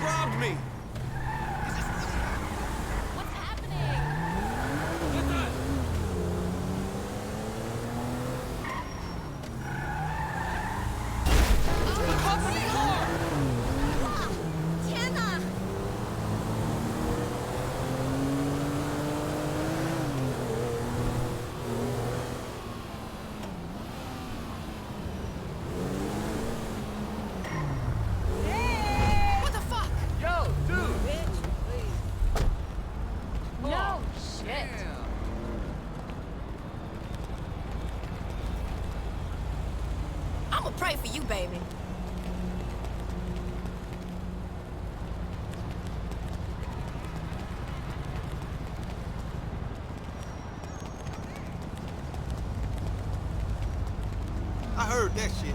robbed me! What's happening? The company car! Wow! Tiana! What the fuck? Yo, dude! Bitch, please. No shit. Damn. I'ma pray for you, baby. I heard that shit.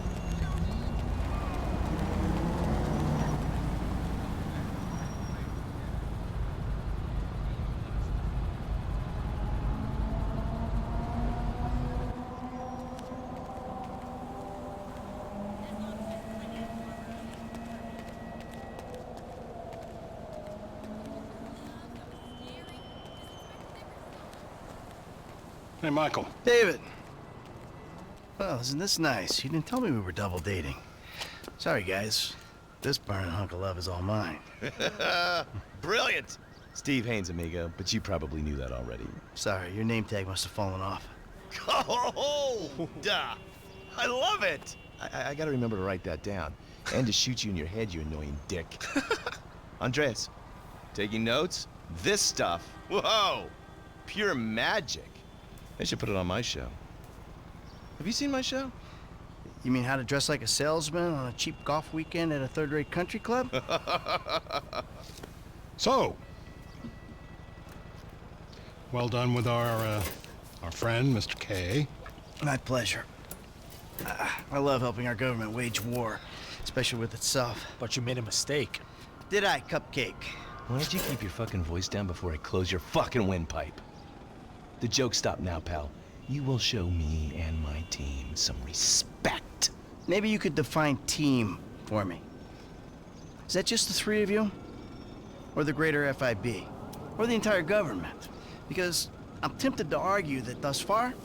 Hey, Michael. David. Well, isn't this nice? You didn't tell me we were double dating. Sorry, guys. This burning hunk of love is all mine. Brilliant! Steve Haynes, amigo, but you probably knew that already. Sorry, your name tag must have fallen off. Oh, duh! I love it! I gotta remember to write that down. And to shoot you in your head, you annoying dick. Andreas, taking notes? This stuff, whoa! Pure magic. I should put it on my show. Have you seen my show? You mean how to dress like a salesman on a cheap golf weekend at a third-rate country club? So, well done with our friend, Mr. K. My pleasure. I love helping our government wage war, especially with itself. But you made a mistake. Did I, Cupcake? Why don't you keep your fucking voice down before I close your fucking windpipe? The joke stopped now, pal. You will show me and my team some respect. Maybe you could define team for me. Is that just the three of you? Or the greater FIB? Or the entire government? Because I'm tempted to argue that thus far,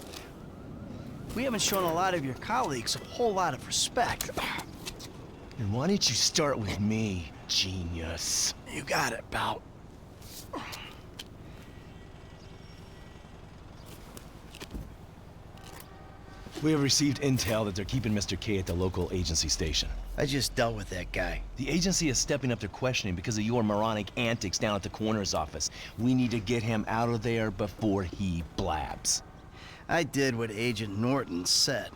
we haven't shown a lot of your colleagues a whole lot of respect. And why don't you start with me, genius? You got it, pal. We have received intel that they're keeping Mr. K at the local agency station. I just dealt with that guy. The agency is stepping up their questioning because of your moronic antics down at the coroner's office. We need to get him out of there before he blabs. I did what Agent Norton said.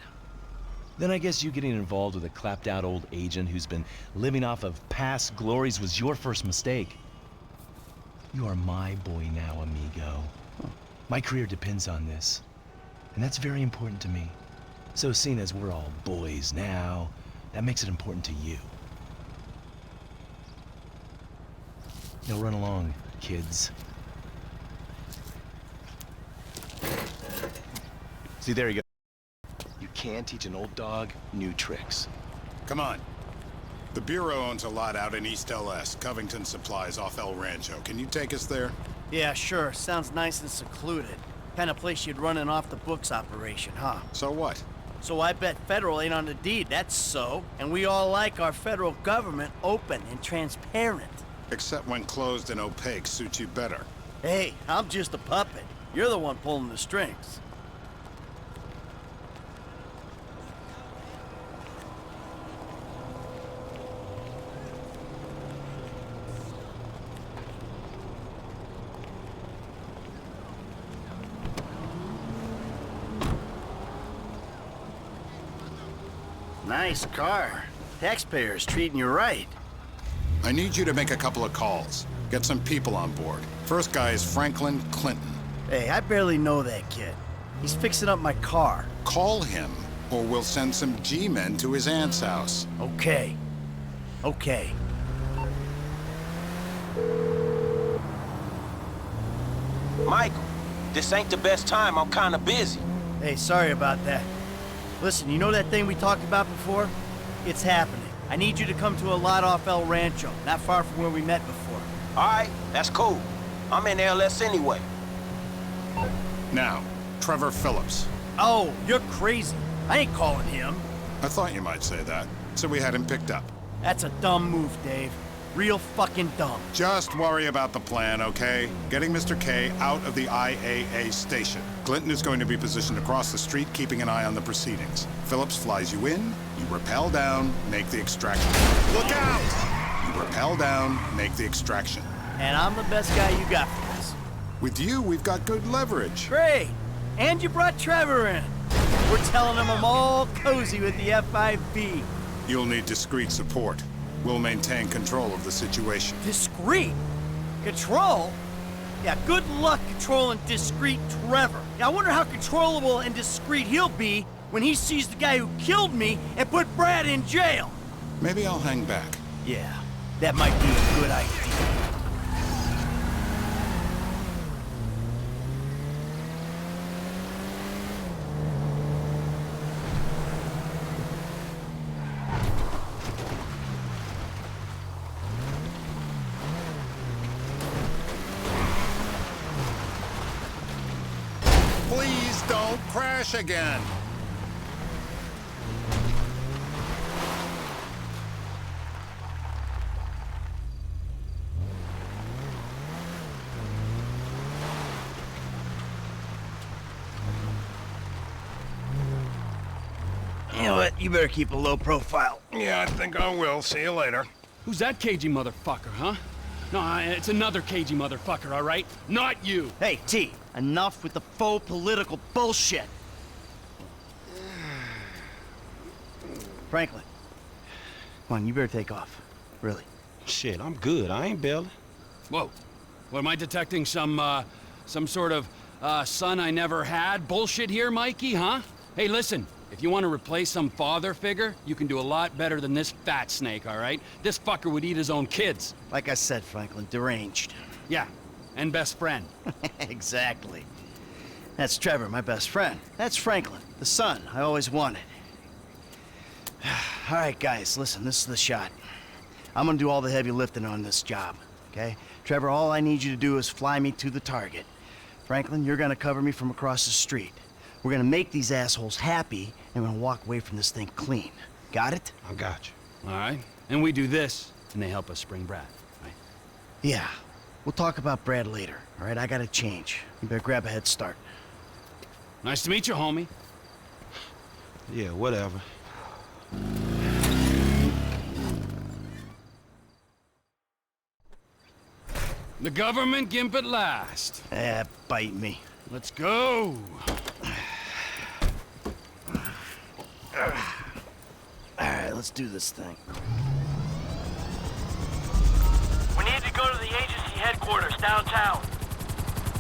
Then I guess you getting involved with a clapped-out old agent who's been living off of past glories was your first mistake. You are my boy now, amigo. My career depends on this, and that's very important to me. So seeing as we're all boys now, that makes it important to you. Now run along, kids. See, there you go. You can teach an old dog new tricks. Come on. The Bureau owns a lot out in East LS, Covington Supplies off El Rancho. Can you take us there? Yeah, sure. Sounds nice and secluded. Kind of place you'd run an off-the-books operation, huh? So what? So I bet federal ain't on the deed, that's so. And we all like our federal government open and transparent. Except when closed and opaque suits you better. Hey, I'm just a puppet. You're the one pulling the strings. Nice car. Taxpayers treating you right. I need you to make a couple of calls. Get some people on board. First guy is Franklin Clinton. Hey, I barely know that kid. He's fixing up my car. Call him, or we'll send some G-men to his aunt's house. Okay. Okay. Michael, this ain't the best time. I'm kinda busy. Hey, sorry about that. Listen, you know that thing we talked about before? It's happening. I need you to come to a lot off El Rancho, not far from where we met before. All right, that's cool. I'm in LS anyway. Now, Trevor Phillips. Oh, you're crazy. I ain't calling him. I thought you might say that, so we had him picked up. That's a dumb move, Dave. Real fucking dumb. Just worry about the plan, okay? Getting Mr. K out of the IAA station. Clinton is going to be positioned across the street, keeping an eye on the proceedings. Phillips flies you in, you rappel down, make the extraction. Look out! You rappel down, make the extraction. And I'm the best guy you got for this. With you, we've got good leverage. Great. And you brought Trevor in. We're telling him I'm all cozy with the FIB. You'll need discreet support. We'll maintain control of the situation. Discreet? Control? Yeah, good luck controlling discreet Trevor. Yeah, I wonder how controllable and discreet he'll be when he sees the guy who killed me and put Brad in jail. Maybe I'll hang back. Yeah, that might be a good idea. Please don't crash again. You know what? You better keep a low profile. Yeah, I think I will. See you later. Who's that cagey motherfucker, huh? No, it's another cagey motherfucker, all right? Not you! Hey, T, enough with the faux political bullshit. Franklin, come on, you better take off. Really. Shit, I'm good. I ain't bailing. Whoa. What, am I detecting some sort of, son I never had bullshit here, Mikey, huh? Hey, listen, if you want to replace some father figure, you can do a lot better than this fat snake, all right? This fucker would eat his own kids. Like I said, Franklin, deranged. Yeah, and best friend. Exactly. That's Trevor, my best friend. That's Franklin, the son I always wanted. All right, guys, listen, this is the shot. I'm gonna do all the heavy lifting on this job, okay? Trevor, all I need you to do is fly me to the target. Franklin, you're gonna cover me from across the street. We're gonna make these assholes happy, and we're gonna walk away from this thing clean. Got it? I got you. All right? And we do this, and they help us spring Brad, right? Yeah. We'll talk about Brad later, all right? I gotta change. You better grab a head start. Nice to meet you, homie. Yeah, whatever. The government gimp at last. Bite me. Let's go. All right, let's do this thing. We need to go to the agency headquarters downtown.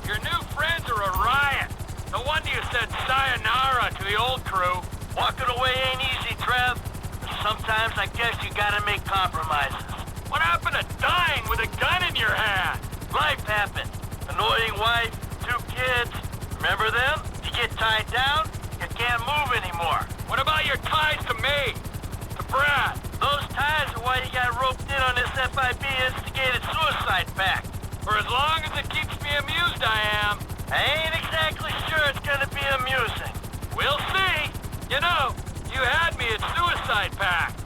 Your new friends are a riot. No wonder you said sayonara to the old crew. Walking away ain't easy, Trev. But sometimes I guess you gotta make compromises. What happened to dying with a gun in your hand? Life happened. Annoying wife, 2 kids. Remember them? You get tied down, you can't move anymore. What about your ties to me? To Brad? Those ties are why you got roped in on this FIB instigated suicide pact. For as long as it keeps me amused, I am. I ain't exactly sure it's gonna be amusing. We'll see. You know, you had me at suicide pact.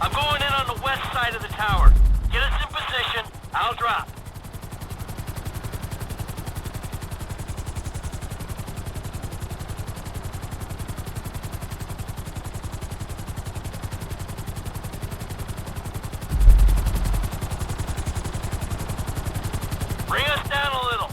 I'm going in on the west side of the tower. Get us in position, I'll drop. Bring us down a little.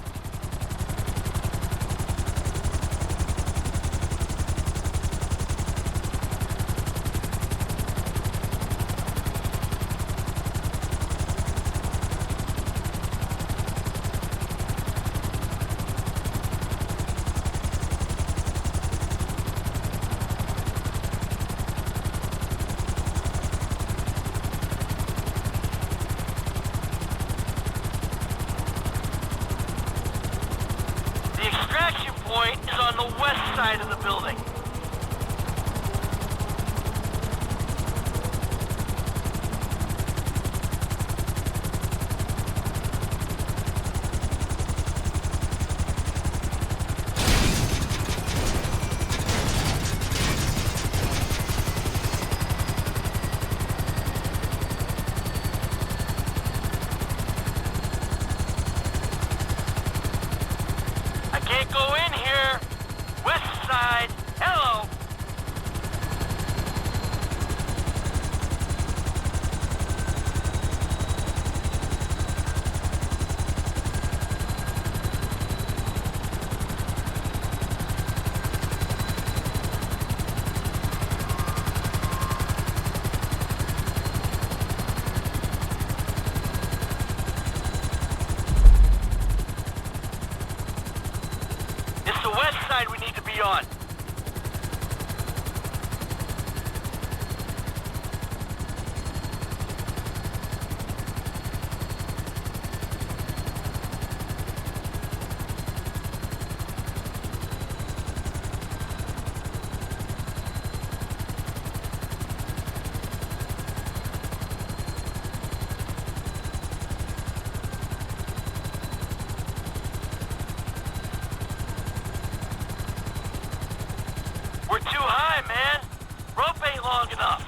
on the west side of the building. Can't go in here. West side. Hello. It's the west side we need to be on. We're too high, man. Rope ain't long enough.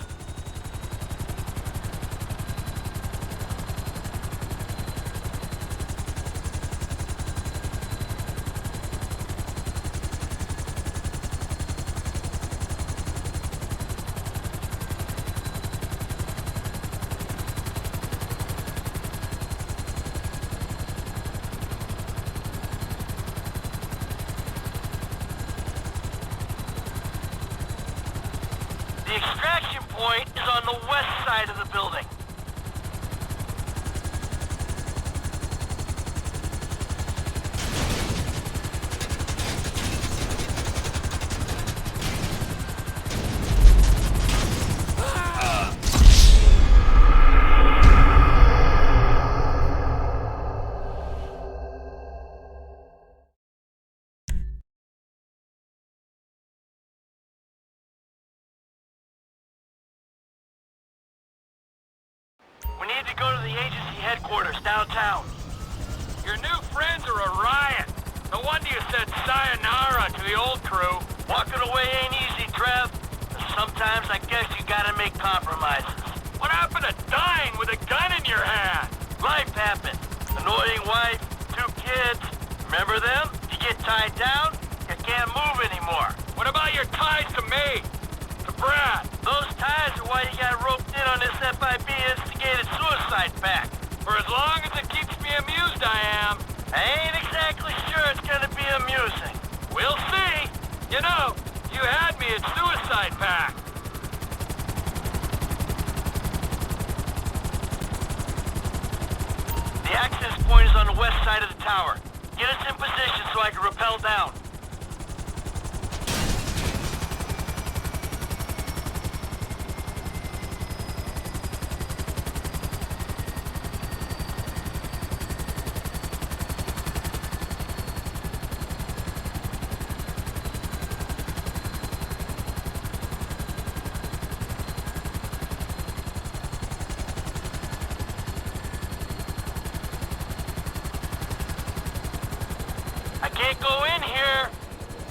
The extraction point is on the west side of the building. We need to go to the agency headquarters downtown. Your new friends are a riot. No wonder you said sayonara to the old crew. Walking away ain't easy, Trev. Sometimes I guess you gotta make compromises. What happened to dying with a gun in your hand? Life happened. Annoying wife, 2 kids. Remember them? You get tied down, you can't move anymore. What about your ties to me? To Brad? Those ties are why you got roped in on this FIB instigated suicide pact. For as long as it keeps me amused, I am. I ain't exactly sure it's gonna be amusing. We'll see. You know, you had me at suicide pact. The access point is on the west side of the tower. Get us in position so I can rappel down. I can't go in here.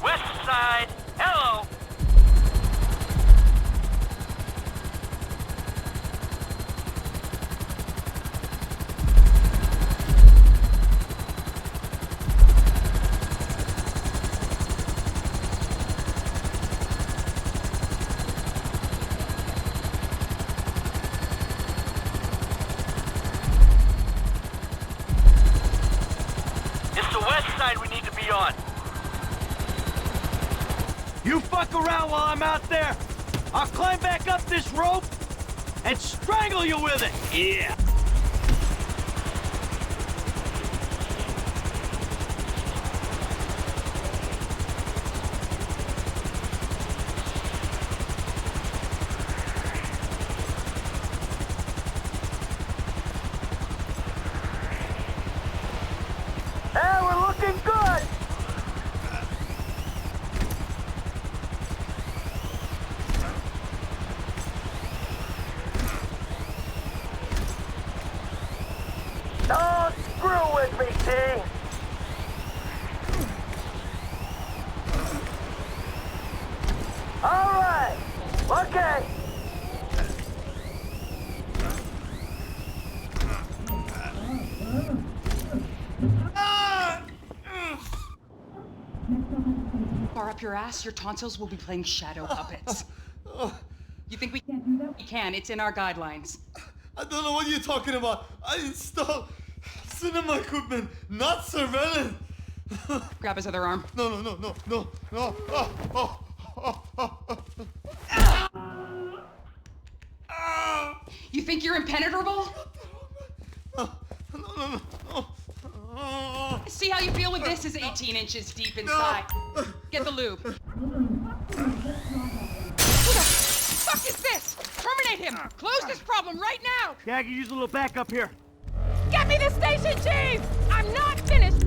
West side. Hello. It's the west side we need to be on. You fuck around while I'm out there. I'll climb back up this rope and strangle you with it. Yeah. Hey, we're looking good. Okay. Far up your ass, your tonsils will be playing shadow puppets. You think we can't do that? We can. It's in our guidelines. I don't know what you're talking about. I installed cinema equipment, not surveillance. Grab his other arm. No. You think you're impenetrable? No. See how you feel with this is 18 inches deep inside. Get the lube. Who the fuck is this? Terminate him! Close this problem right now! Yeah, I can use a little backup here. Get me the station chief! I'm not finished!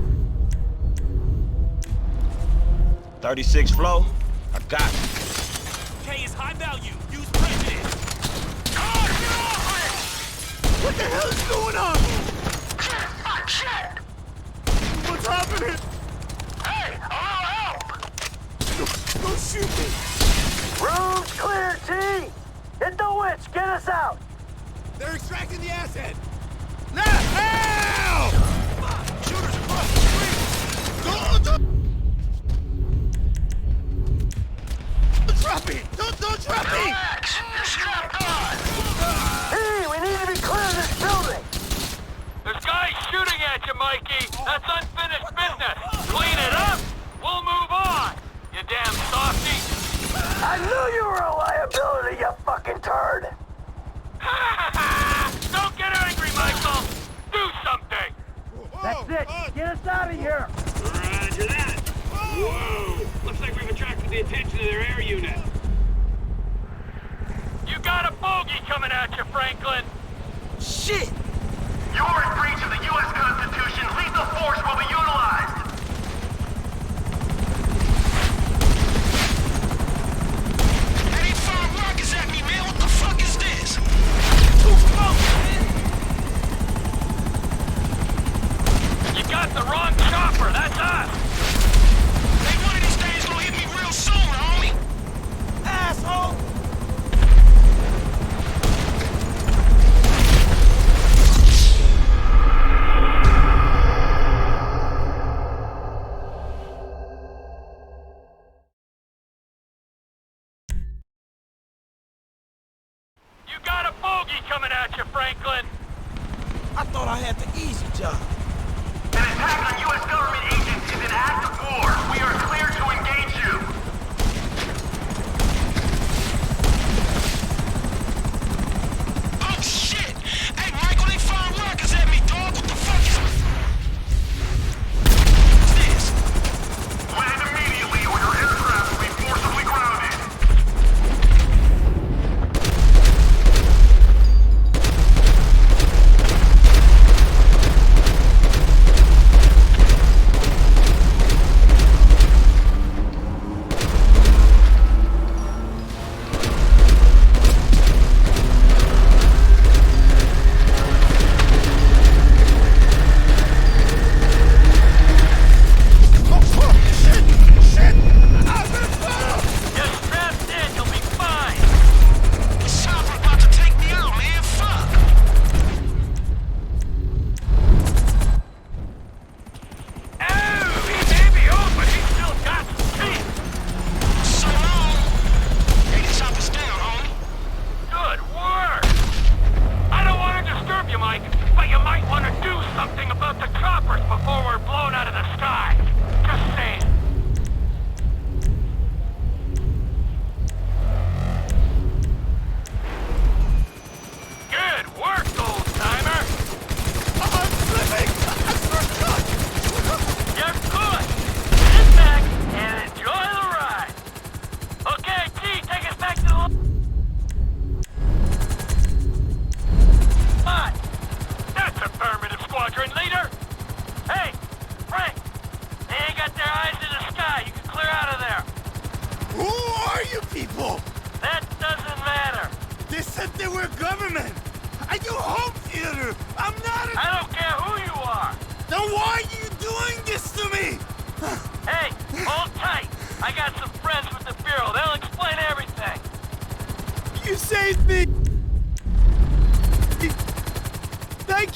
36 flow. I got it. K is high value. Use prejudice. What the hell is going on? Shit! What's happening? Hey, a little help! Don't shoot me. Room's clear, T! Hit the witch! Get us out! They're extracting the asset. Now! Shooters across the street! Don't trap me! Don't trap me! Relax! You're strapped on! Hey, we need to be clear of this building! There's guys shooting at you, Mikey. That's unfinished business. Clean it up. We'll move on. You damn softy. I knew you were a liability, you fucking turd! Don't get angry, Michael. Do something. That's it! Get us out of here! Roger that. Whoa! Looks like we've attracted the attention of their air unit. You got a bogey coming at you, Franklin. Shit! You're in breach of the U.S. Constitution. Lethal force will be utilized. Hey, five rockets at me, man. What the fuck is this? Too close, man! You got the wrong chopper. That's us. Hey, one of these days gonna hit me real soon, homie. Asshole! You got a bogey coming at you, Franklin. I thought I had the easy job. An attack on U.S. government agents is an act of war. We are clear to engage you. Oh, shit! Hey, Michael, they firing rockets at me, dog. What the fuck is this? Land immediately or your aircraft will be forcibly grounded. You're strapped in. You'll be fine. This chopper about to take me out, man. Fuck! Oh, he may be old, but he's still got some teeth. So long. Hey, the chopper's down, homie. Good work. I don't want to disturb you, Mike, but you might want to do something about the choppers before we're blown out of the sky. Just saying. Good work, old-timer. I'm slipping! I forgot! You're good. Sit back and enjoy the ride. Okay, T, take us back to the... Come on. That's affirmative, squadron leader. Hey, Frank. They ain't got their eyes in the sky. You can clear out of there. Who are you people? That doesn't matter. They said they were government. I do home theater. I'm not a... I don't care who you are. Then why are you doing this to me? Hey, hold tight. I got some friends with the Bureau. They'll explain everything.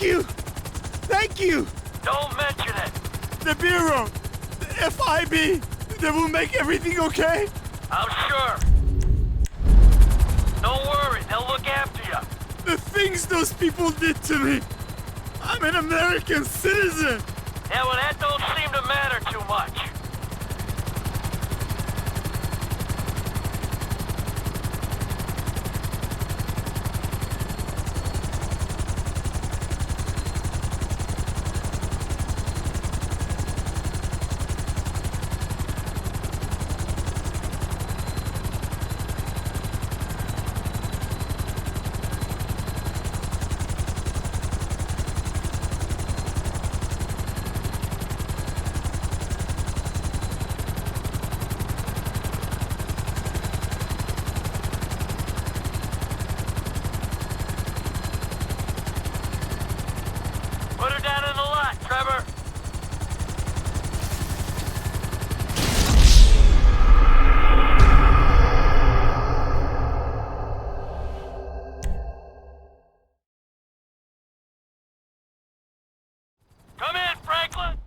you! Thank you! Don't mention it. The Bureau, the FIB, they will make everything okay? I'm sure. Don't worry, they'll look after you. The things those people did to me! I'm an American citizen! Yeah, well, that don't seem to matter too much. Put her down in the lot, Trevor. Come in, Franklin.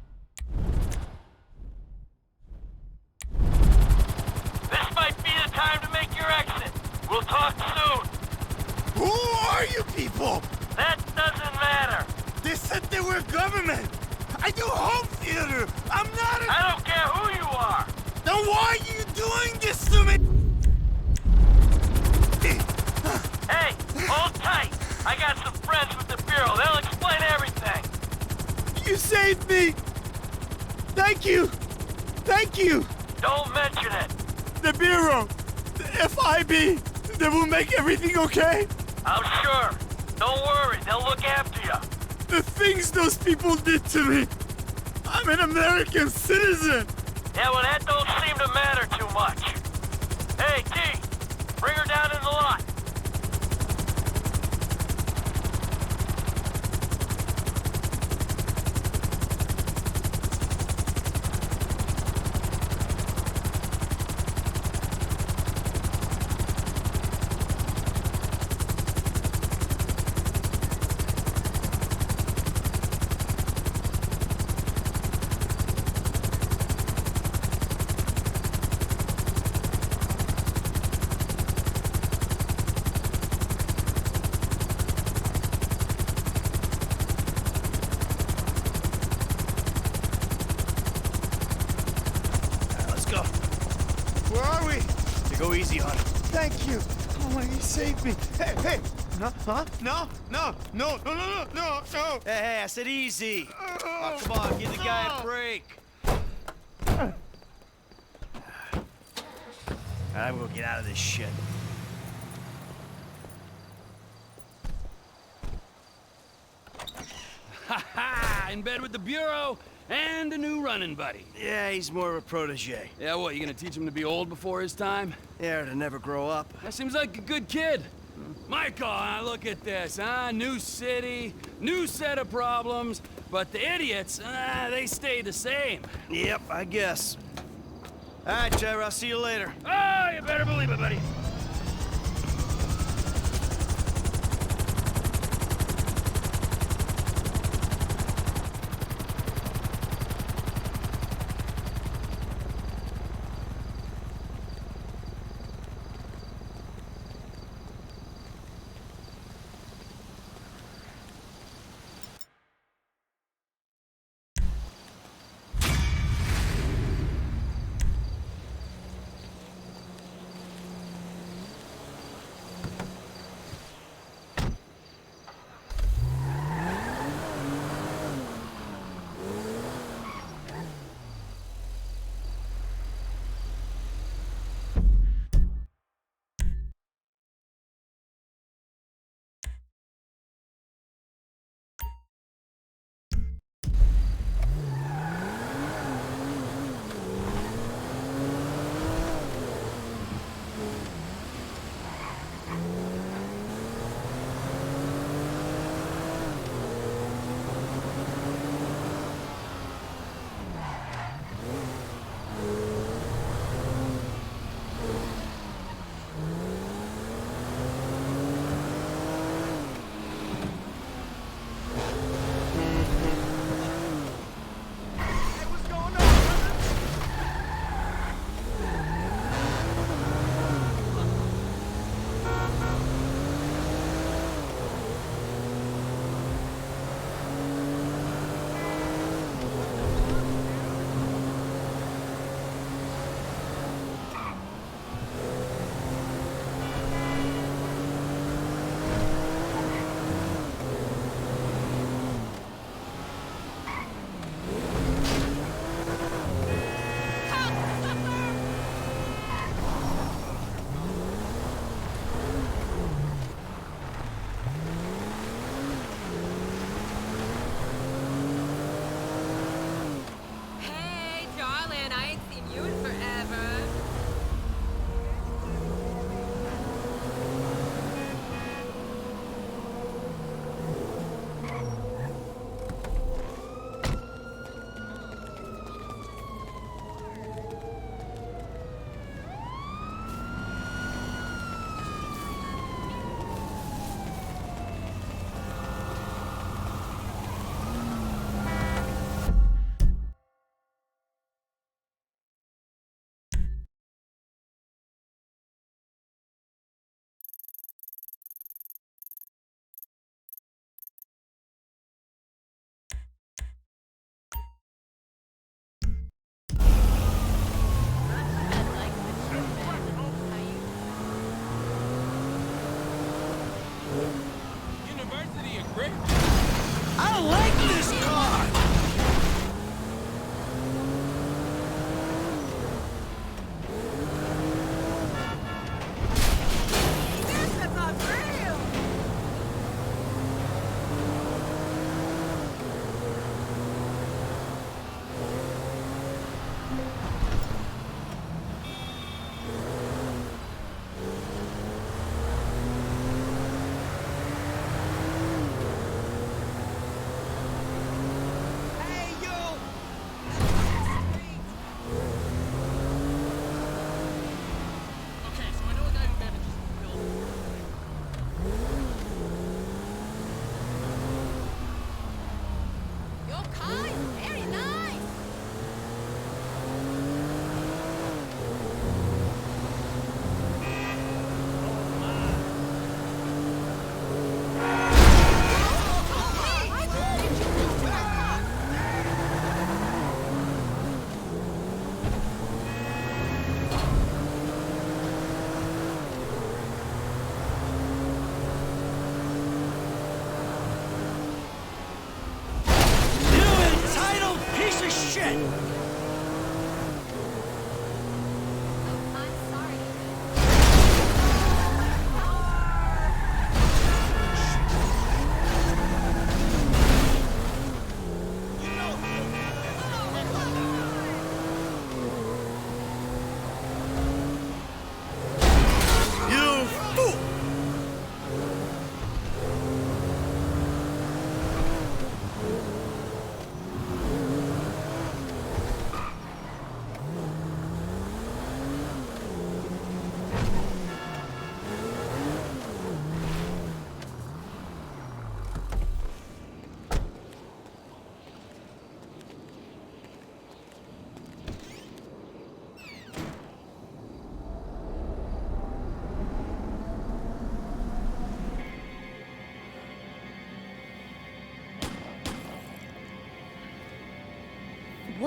This might be the time to make your exit. We'll talk soon. Who are you people? That doesn't matter. They said they were government! I do home theater! I'm not a— I don't care who you are. Then why are you doing this to me? Hey, hold tight. I got some friends with the Bureau. They'll explain everything. You saved me! Thank you! Thank you! Don't mention it. The Bureau, the FIB, they will make everything okay? I'm sure. Don't worry, they'll look after you. The things those people did to me! I'm an American citizen! Yeah, well, that don't seem to matter too much. Hey, T, bring her down in the lot. Where are we? Go easy on him. Thank you! Oh my, he saved me! Hey, hey! No, huh? No, no, no, no, no, no, no, no! Hey, I said easy. Oh, come on, give the guy a break. I'm gonna get out of this shit. Ha ha! In bed with the Bureau and a new running buddy. Yeah, he's more of a protege. Yeah, what, you gonna teach him to be old before his time? Yeah, to never grow up. That seems like a good kid. Michael, look at this, huh? New city, new set of problems, but the idiots, they stay the same. Yep, I guess. All right, Trevor, I'll see you later. Oh, you better believe it, buddy.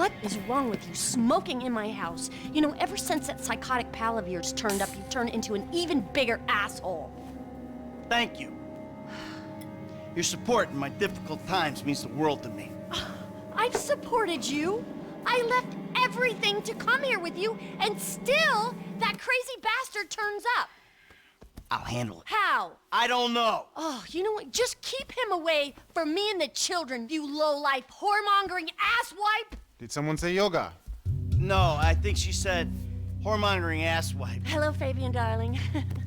What is wrong with you, smoking in my house? You know, ever since that psychotic pal of yours turned up, you've turned into an even bigger asshole. Thank you. Your support in my difficult times means the world to me. I've supported you. I left everything to come here with you, and still, that crazy bastard turns up. I'll handle it. How? I don't know. Oh, you know what? Just keep him away from me and the children, you low-life, whoremongering asswipe! Did someone say yoga? No, I think she said whoremongering asswipe. Hello, Fabian, darling.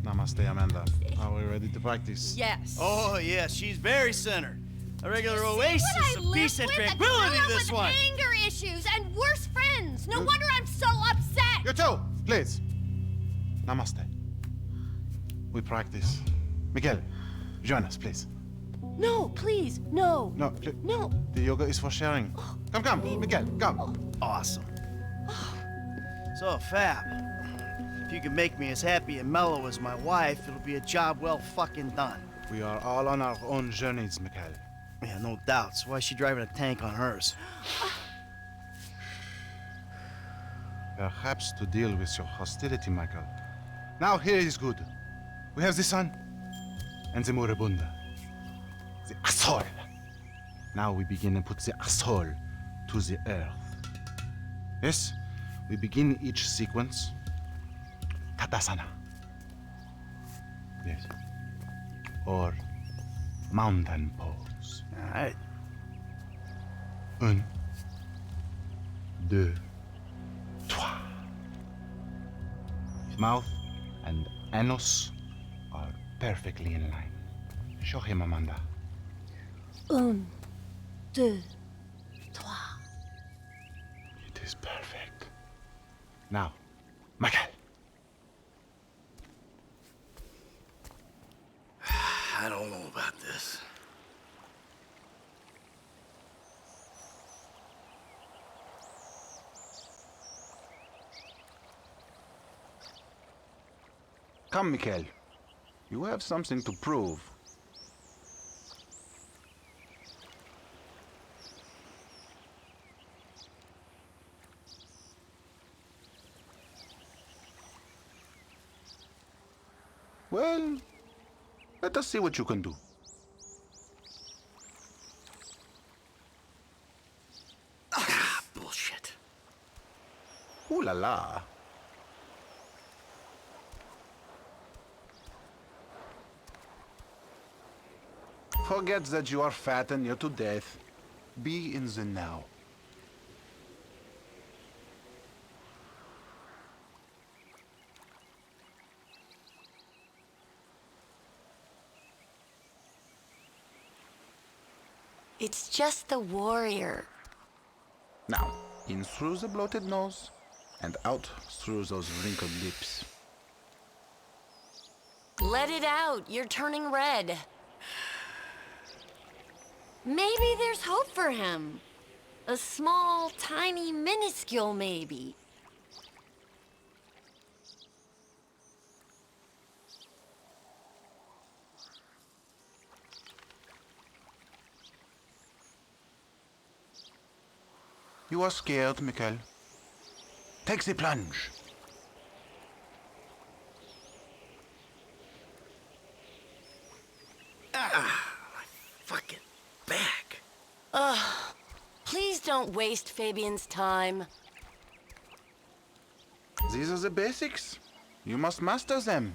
Namaste, Amanda. Are we ready to practice? Yes. Oh, yes, she's very centered. A regular oasis What I of live peace and with, tranquility, a gorilla this with one. anger issues and worse friends. No wonder I'm so upset. You too, please. Namaste. We practice. Miguel, join us, please. No, please, no. No, please. No. The yoga is for sharing. Come, Miguel, come. Awesome. So, Fab, if you can make me as happy and mellow as my wife, it'll be a job well fucking done. We are all on our own journeys, Miguel. Yeah, no doubts. Why is she driving a tank on hers? Perhaps to deal with your hostility, Michael. Now here is good. We have the sun and the moribunda. The asshole. Now we begin and put the asshole to the earth. Yes, we begin each sequence. Tadasana. Yes. Or mountain pose. All right. 1, 2, 3. Mouth and anus are perfectly in line. Show him, Amanda. 1, 2, 3. It is perfect. Now, Michael. I don't know about this. Come, Miguel. You have something to prove. Well, let us see what you can do. Ah, bullshit. Ooh la la. Forget that you are fat and near to death. Be in the now. It's just the warrior. Now, in through the bloated nose and out through those wrinkled lips. Let it out. You're turning red. Maybe there's hope for him. A small, tiny, minuscule maybe. You are scared, Miguel. Take the plunge. Ah, my fucking back. Please don't waste Fabian's time. These are the basics. You must master them.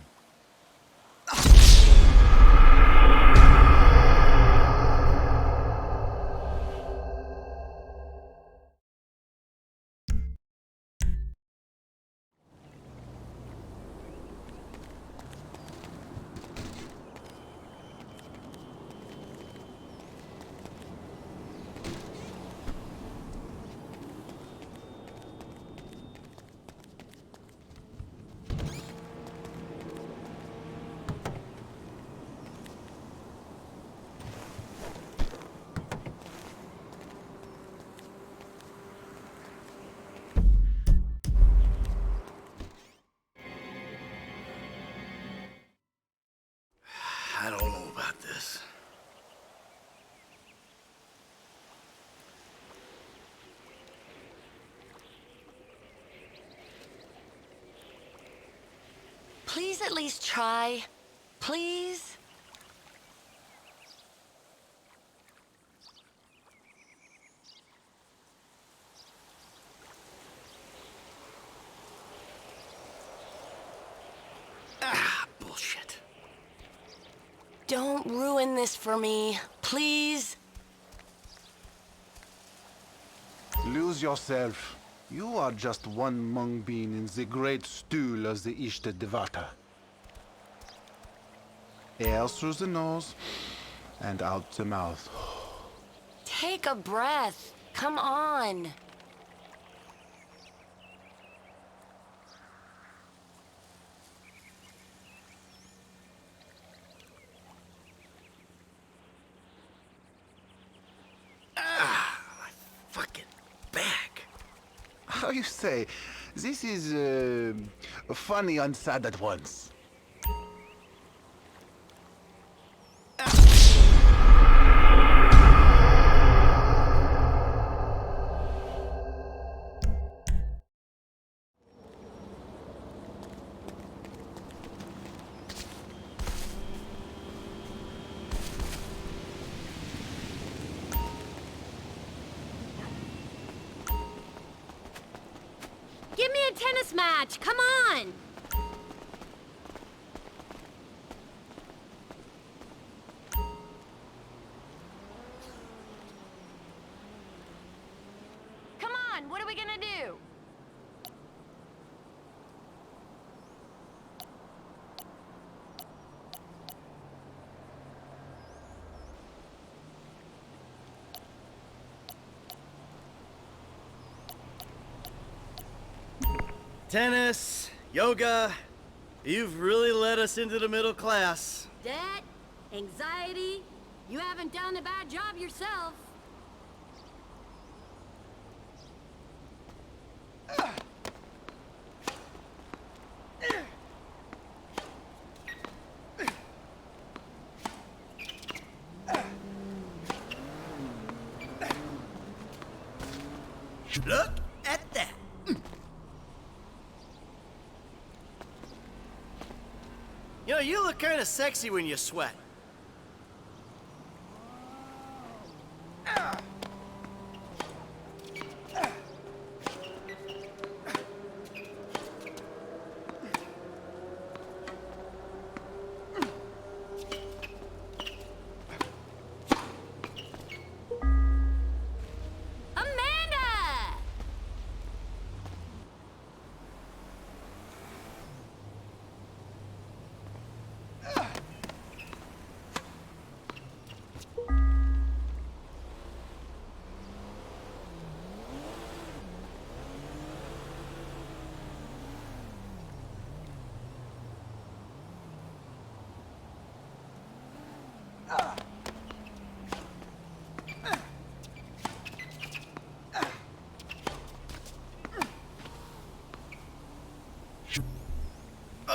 please at least try? Please? Bullshit. Don't ruin this for me, please. Lose yourself. You are just one mung bean in the great stool of the Ishta Devata. Air through the nose and out the mouth. Take a breath. Come on. Fucking back. How you say? This is funny and sad at once. Give me a tennis match, come on! Come on, what are we gonna do? Tennis, yoga, you've really led us into the middle class. Debt, anxiety, you haven't done a bad job yourself. Look at that. You know, you look kind of sexy when you sweat. Amanda!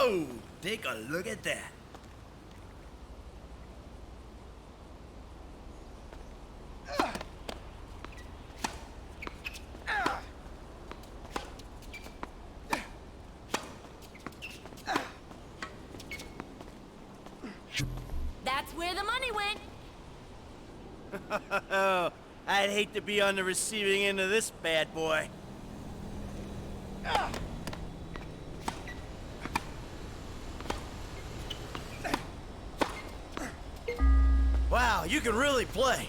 Oh, take a look at that. That's where the money went. Oh, I'd hate to be on the receiving end of this bad boy. Wow, you can really play.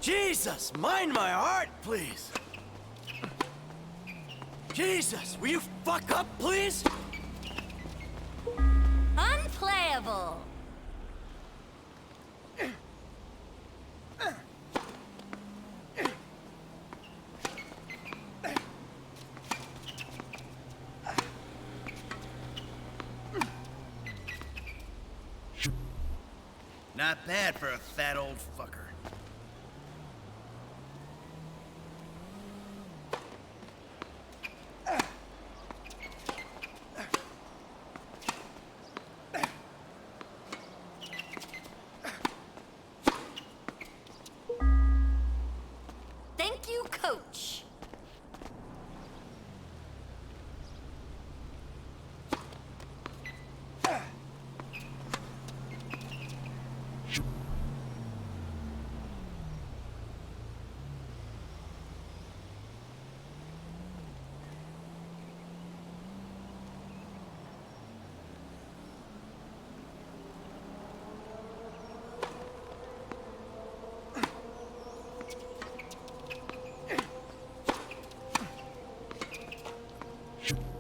Jesus, mind my heart, please. Jesus, will you fuck up, please? Unplayable. Not bad for a fat old fucker. Thank you, Coach.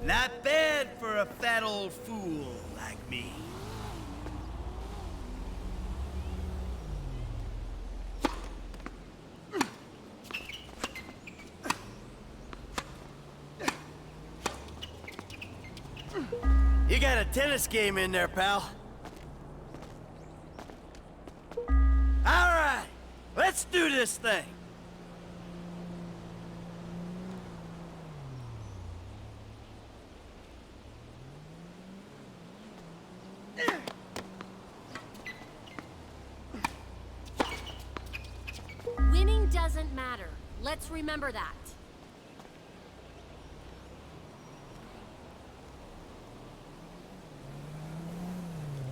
Not bad for a fat old fool like me. You got a tennis game in there, pal. All right, let's do this thing. Winning doesn't matter. Let's remember that.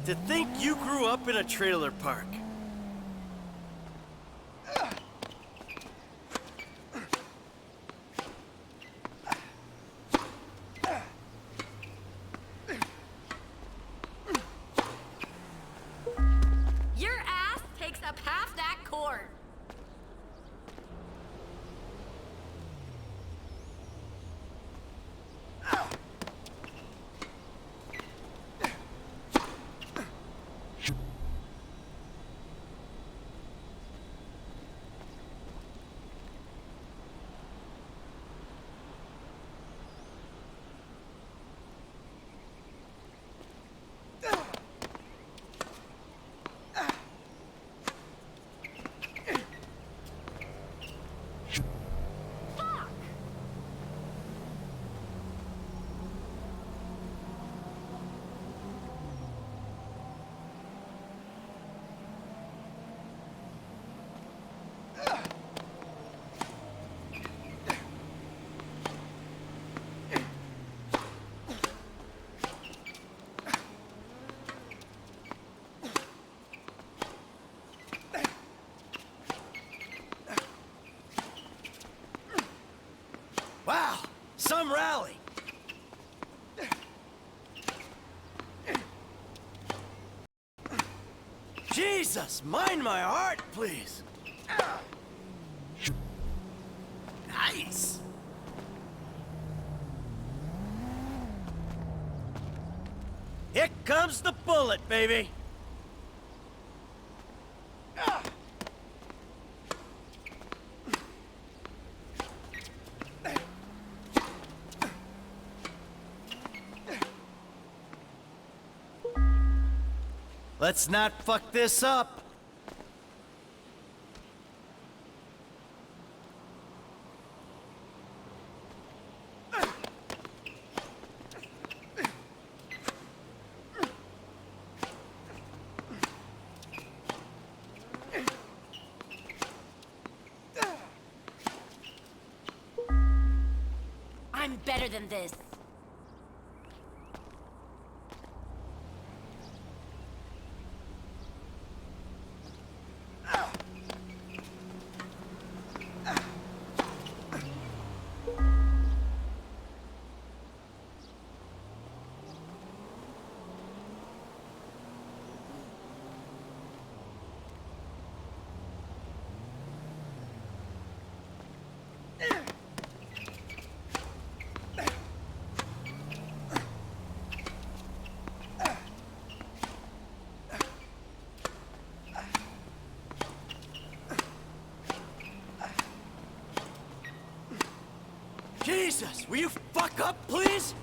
To think you grew up in a trailer park. Your ass takes up half that court. Wow, some rally. Jesus, mind my heart, please. Nice. Here comes the bullet, baby. Let's not fuck this up. I'm better than this. Jesus, will you fuck up, please?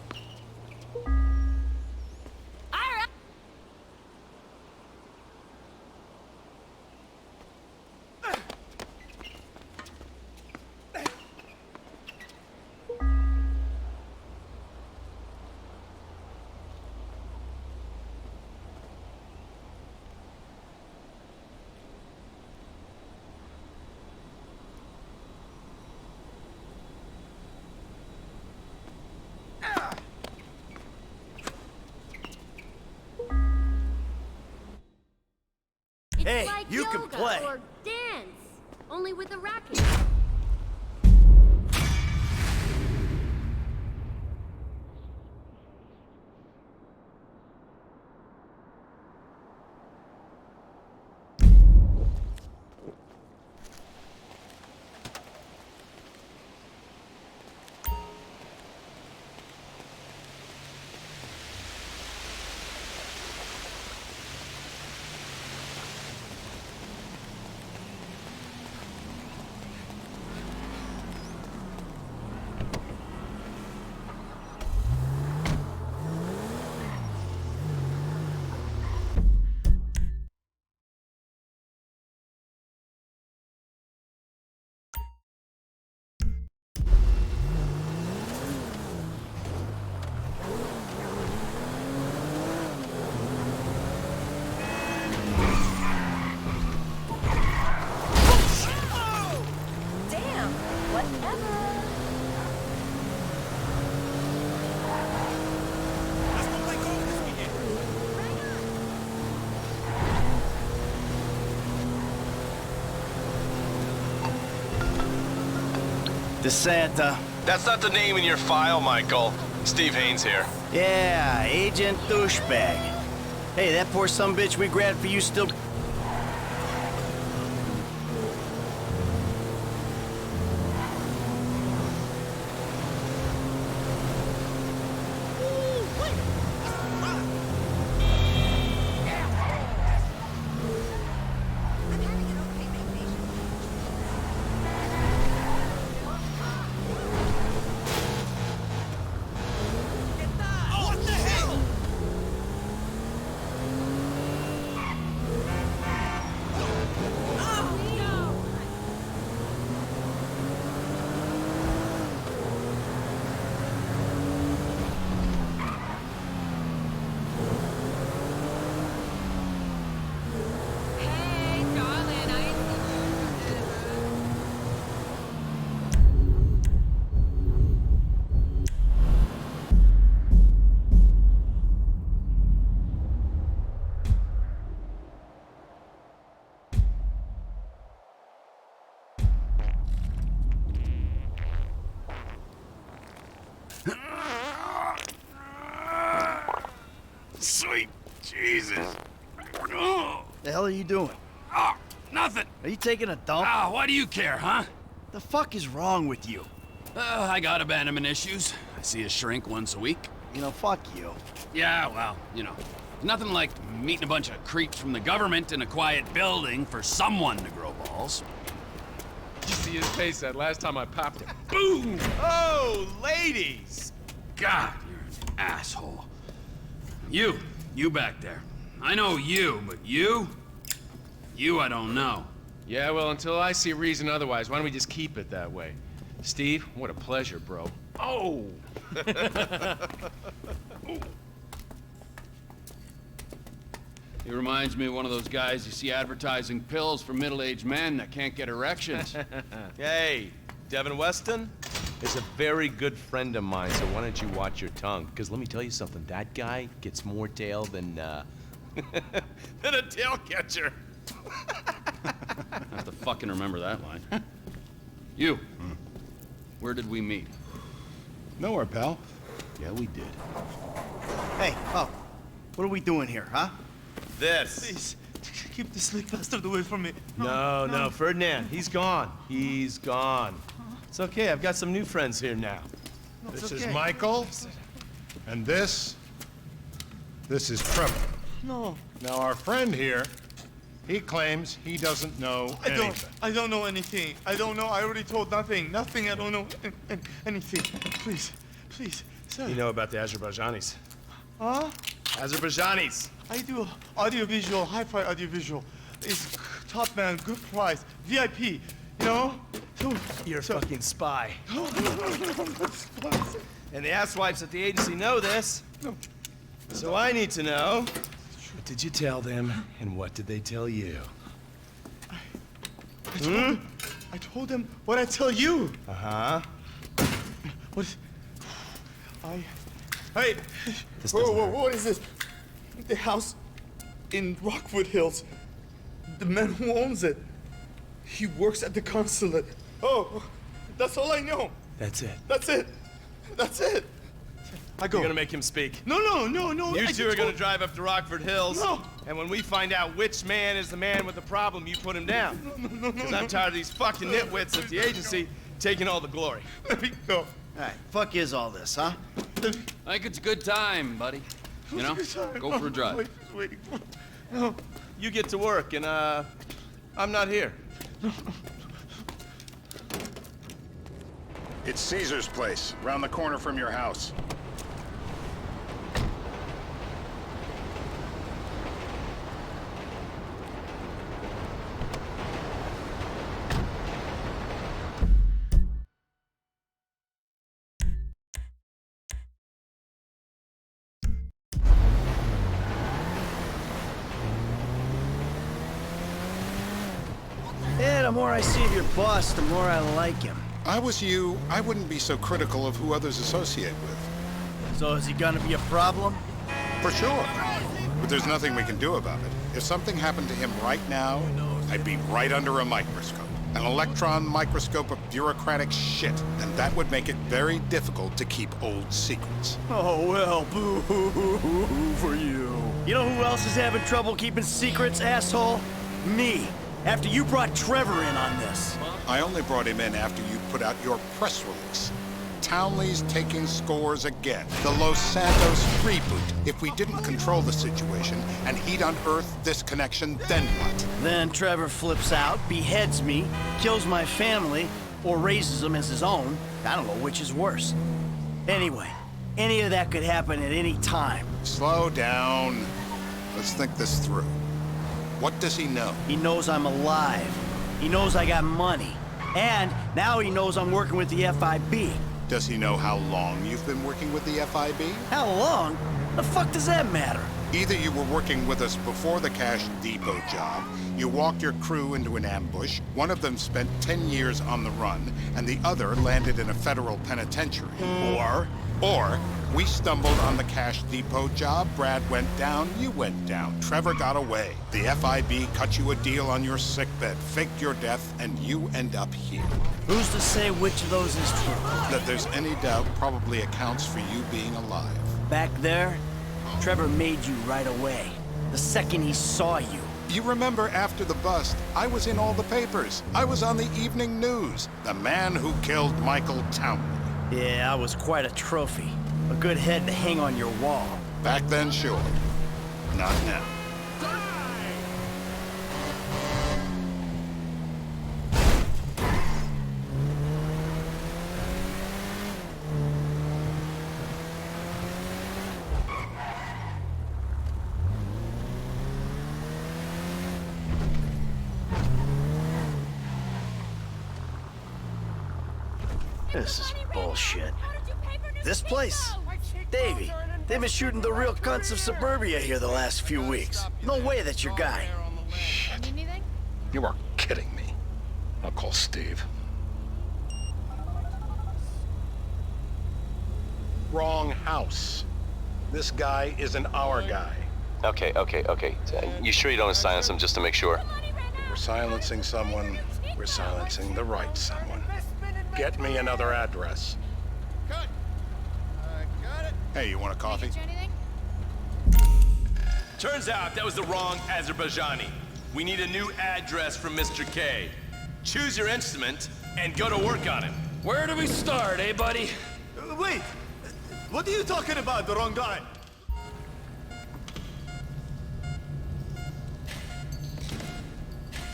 Hey, like you yoga can play. or dance, only with a racket. DeSanta. That's not the name in your file, Michael. Steve Haynes here. Yeah, Agent Douchebag. Hey, that poor sumbitch we grabbed for you still... Sweet Jesus. The hell are you doing? Oh, nothing. Are you taking a dump? Ah, why do you care, huh? The fuck is wrong with you? I got abandonment issues. I see a shrink once a week. You know, fuck you. Yeah, well, you know. Nothing like meeting a bunch of creeps from the government in a quiet building for someone to grow balls. You see his face that last time I popped him. Boom! Oh, ladies! God, you're an asshole. You back there. I know you, but you I don't know. Yeah, well, until I see reason otherwise, why don't we just keep it that way? Steve, what a pleasure, bro. Oh! He reminds me of one of those guys you see advertising pills for middle-aged men that can't get erections. Hey, Devin Weston is a very good friend of mine, so why don't you watch your tongue? Because let me tell you something, that guy gets more tail than a tail catcher. I have to fucking remember that line. You, where did we meet? Nowhere, pal. Yeah, we did. Hey, oh, what are we doing here, huh? This. Please, keep this sleek bastard away from me. No, Ferdinand, he's gone. He's gone. It's okay, I've got some new friends here now. This is Michael, and this is Trevor. No. Now, our friend here, he claims he doesn't know anything. I don't know anything. I don't know. I already told nothing. I don't know anything. Please, sir. You know about the Azerbaijanis? Huh? Azerbaijanis. I do audiovisual, hi-fi audiovisual. It's top man, good price, VIP, you know? So, you're a fucking spy. And the asswipes at the agency know this. So I need to know, what did you tell them, and what did they tell you? I told them what I tell you. Uh-huh. Hey, whoa, what is this? The house in Rockwood Hills. The man who owns it. He works at the consulate. Oh, that's all I know. That's it. That's it. That's it. I go. You're gonna make him speak. No. You I two are just gonna told- drive up to Rockford Hills. No. And when we find out which man is the man with the problem, you put him down. No. Because I'm tired of these fucking nitwits at the agency taking all the glory. Let me go. All right, fuck is all this, huh? I think it's a good time, buddy. You know, go for a drive. Wait. No. You get to work, and I'm not here. It's Caesar's place, round the corner from your house. Yeah, the more I see of your boss, the more I like him. I was you, I wouldn't be so critical of who others associate with. So is he gonna be a problem? For sure. But there's nothing we can do about it. If something happened to him right now, I'd be right under a microscope. An electron microscope of bureaucratic shit. And that would make it very difficult to keep old secrets. Oh, well, boo-hoo-hoo-hoo for you. You know who else is having trouble keeping secrets, asshole? Me. After you brought Trevor in on this. I only brought him in after you put out your press release. Townley's taking scores again. The Los Santos reboot. If we didn't control the situation and he'd unearthed this connection, then what? Then Trevor flips out, beheads me, kills my family, or raises them as his own. I don't know which is worse. Anyway, any of that could happen at any time. Slow down. Let's think this through. What does he know? He knows I'm alive. He knows I got money. And now he knows I'm working with the FIB. Does he know how long you've been working with the FIB? How long? The fuck does that matter? Either you were working with us before the Cash Depot job, you walked your crew into an ambush, one of them spent 10 years on the run, and the other landed in a federal penitentiary. Or we stumbled on the Cash Depot job, Brad went down, you went down, Trevor got away. The FIB cut you a deal on your sickbed, faked your death, and you end up here. Who's to say which of those is true? That there's any doubt probably accounts for you being alive. Back there, Trevor made you right away. The second he saw you. You remember after the bust, I was in all the papers. I was on the evening news. The man who killed Michael Townley. Yeah, I was quite a trophy. A good head to hang on your wall. Back then, sure. Not now. This is bullshit. This place? Davey, they've been shooting the real cunts of suburbia here the last few weeks. No way that's your guy. Shit. You are kidding me. I'll call Steve. Wrong house. This guy isn't our guy. Okay. You sure you don't silence him just to make sure? We're silencing someone. We're silencing the right someone. Get me another address. Hey, you want a coffee? Turns out that was the wrong Azerbaijani. We need a new address from Mr. K. Choose your instrument and go to work on it. Where do we start, eh, buddy? Wait! What are you talking about? The wrong guy.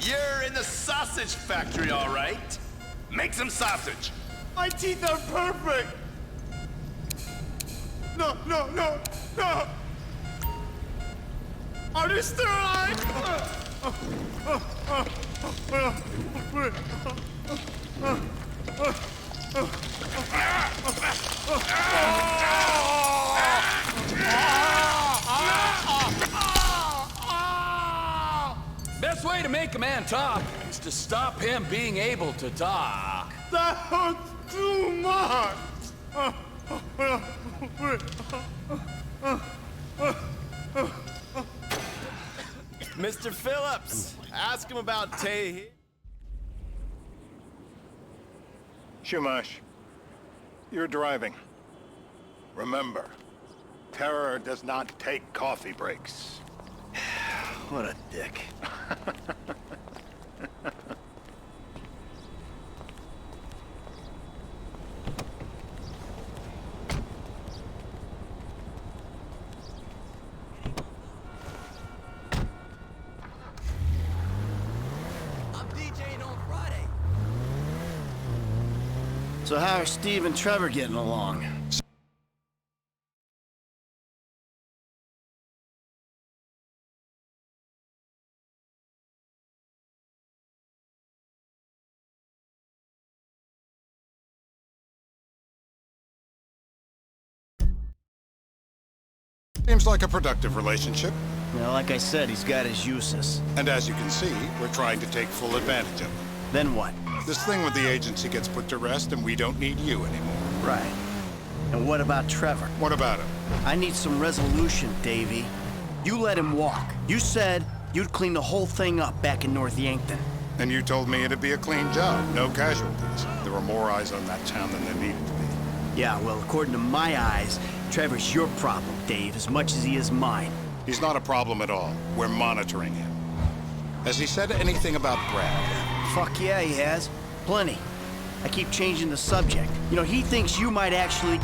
You're in the sausage factory, all right? Make some sausage. My teeth are perfect! No! Are you still alive? Best way to make a man talk is to stop him being able to talk. That was too much! Mr. Phillips, ask him about Tay. Shumash, you're driving. Remember, terror does not take coffee breaks. What a dick. So how are Steve and Trevor getting along? Seems like a productive relationship. You know, like I said, he's got his uses. And as you can see, we're trying to take full advantage of it. Then what? This thing with the agency gets put to rest and we don't need you anymore. Right. And what about Trevor? What about him? I need some resolution, Davey. You let him walk. You said you'd clean the whole thing up back in North Yankton. And you told me it'd be a clean job, no casualties. There were more eyes on that town than there needed to be. Yeah, well, according to my eyes, Trevor's your problem, Dave, as much as he is mine. He's not a problem at all. We're monitoring him. Has he said anything about Brad? Fuck yeah, he has. Plenty. I keep changing the subject. You know, he thinks you might actually...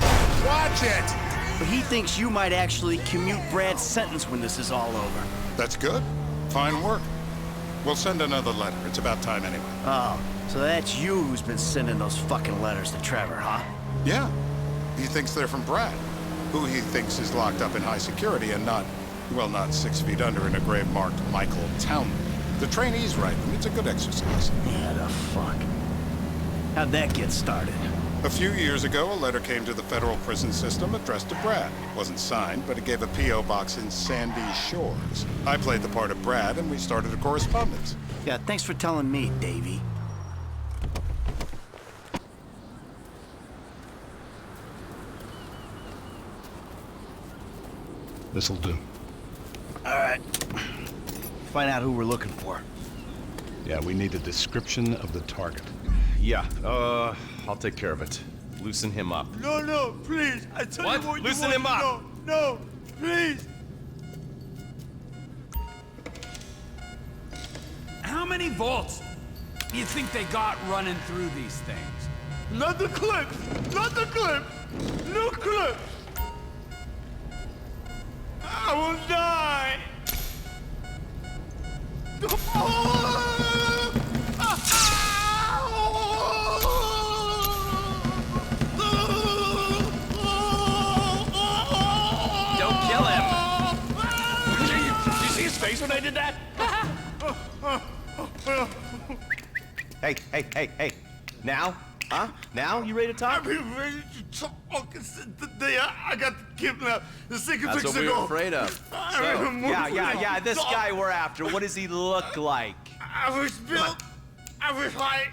Watch it! But he thinks you might actually commute Brad's sentence when this is all over. That's good. Fine work. We'll send another letter. It's about time anyway. Oh, so that's you who's been sending those fucking letters to Trevor, huh? Yeah. He thinks they're from Brad, who he thinks is locked up in high security and not, well, not 6 feet under in a grave marked Michael Townley. The trainees write them. It's a good exercise. Yeah, the fuck. How'd that get started? A few years ago, a letter came to the federal prison system addressed to Brad. It wasn't signed, but it gave a P.O. box in Sandy Shores. I played the part of Brad, and we started a correspondence. Yeah, thanks for telling me, Davey. This'll do. All right. Find out who we're looking for. Yeah, we need a description of the target. Yeah, I'll take care of it. Loosen him up. No, please. I tell What? you what Loosen you him want up. to know. No, please. How many volts do you think they got running through these things? Not the clips. Not the clips. No clips. I will die. Don't kill him. Did you see his face when I did that? Hey. Now? Huh? Now? You ready to talk? I've been ready to talk since the day I got kidnapped 6 That's weeks what we ago. were afraid of. So, yeah, this guy we're after, what does he look like? I was built, I was height,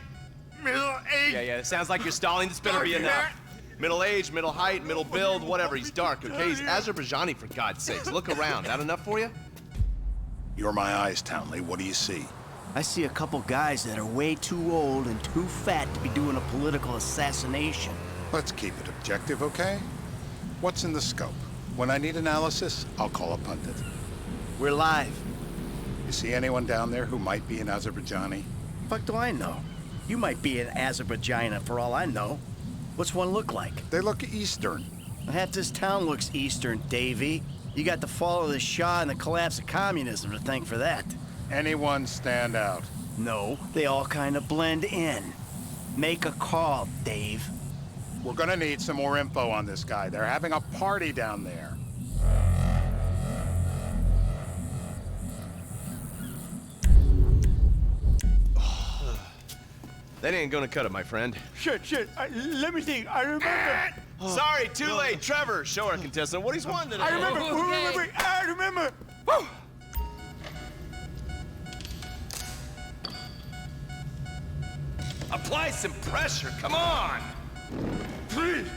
middle age. Yeah, it sounds like you're stalling. This better be enough. Middle age, middle height, middle build, whatever. He's dark, okay? He's Azerbaijani, for God's sakes. Look around. That enough for you? You're my eyes, Townley. What do you see? I see a couple guys that are way too old and too fat to be doing a political assassination. Let's keep it objective, okay? What's in the scope? When I need analysis, I'll call a pundit. We're live. You see anyone down there who might be an Azerbaijani? Fuck do I know? You might be an Azerbaijani for all I know. What's one look like? They look Eastern. Half this town looks Eastern, Davey. You got the fall of the Shah and the collapse of communism to thank for that. Anyone stand out? No, they all kind of blend in. Make a call, Dave. We're gonna need some more info on this guy. They're having a party down there. That ain't gonna cut it, my friend. Shit. Let me think. I remember. Sorry, too late. Trevor, show our contestant what he's wanted today. I remember. I remember. Woo! Apply some pressure, come on! Please.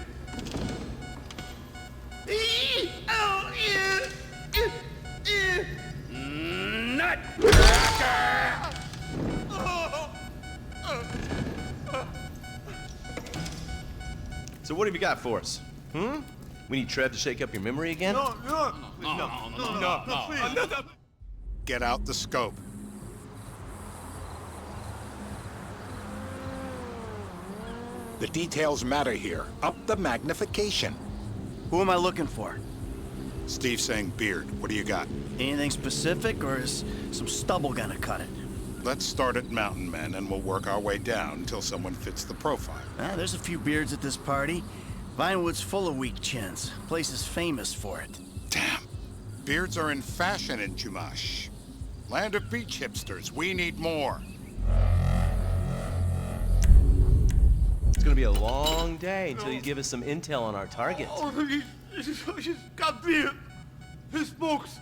No! that? So what have you got for us? Hmm? We need Trev to shake up your memory again? No. Get out the scope. The details matter here. Up the magnification. Who am I looking for? Steve's saying beard. What do you got? Anything specific, or is some stubble gonna cut it? Let's start at Mountain Men, and we'll work our way down until someone fits the profile. There's a few beards at this party. Vinewood's full of weak chins. Place is famous for it. Damn. Beards are in fashion in Chumash. Land of beach hipsters. We need more. It's gonna be a long day until you give us some intel on our target. Oh, he's got beard. He smokes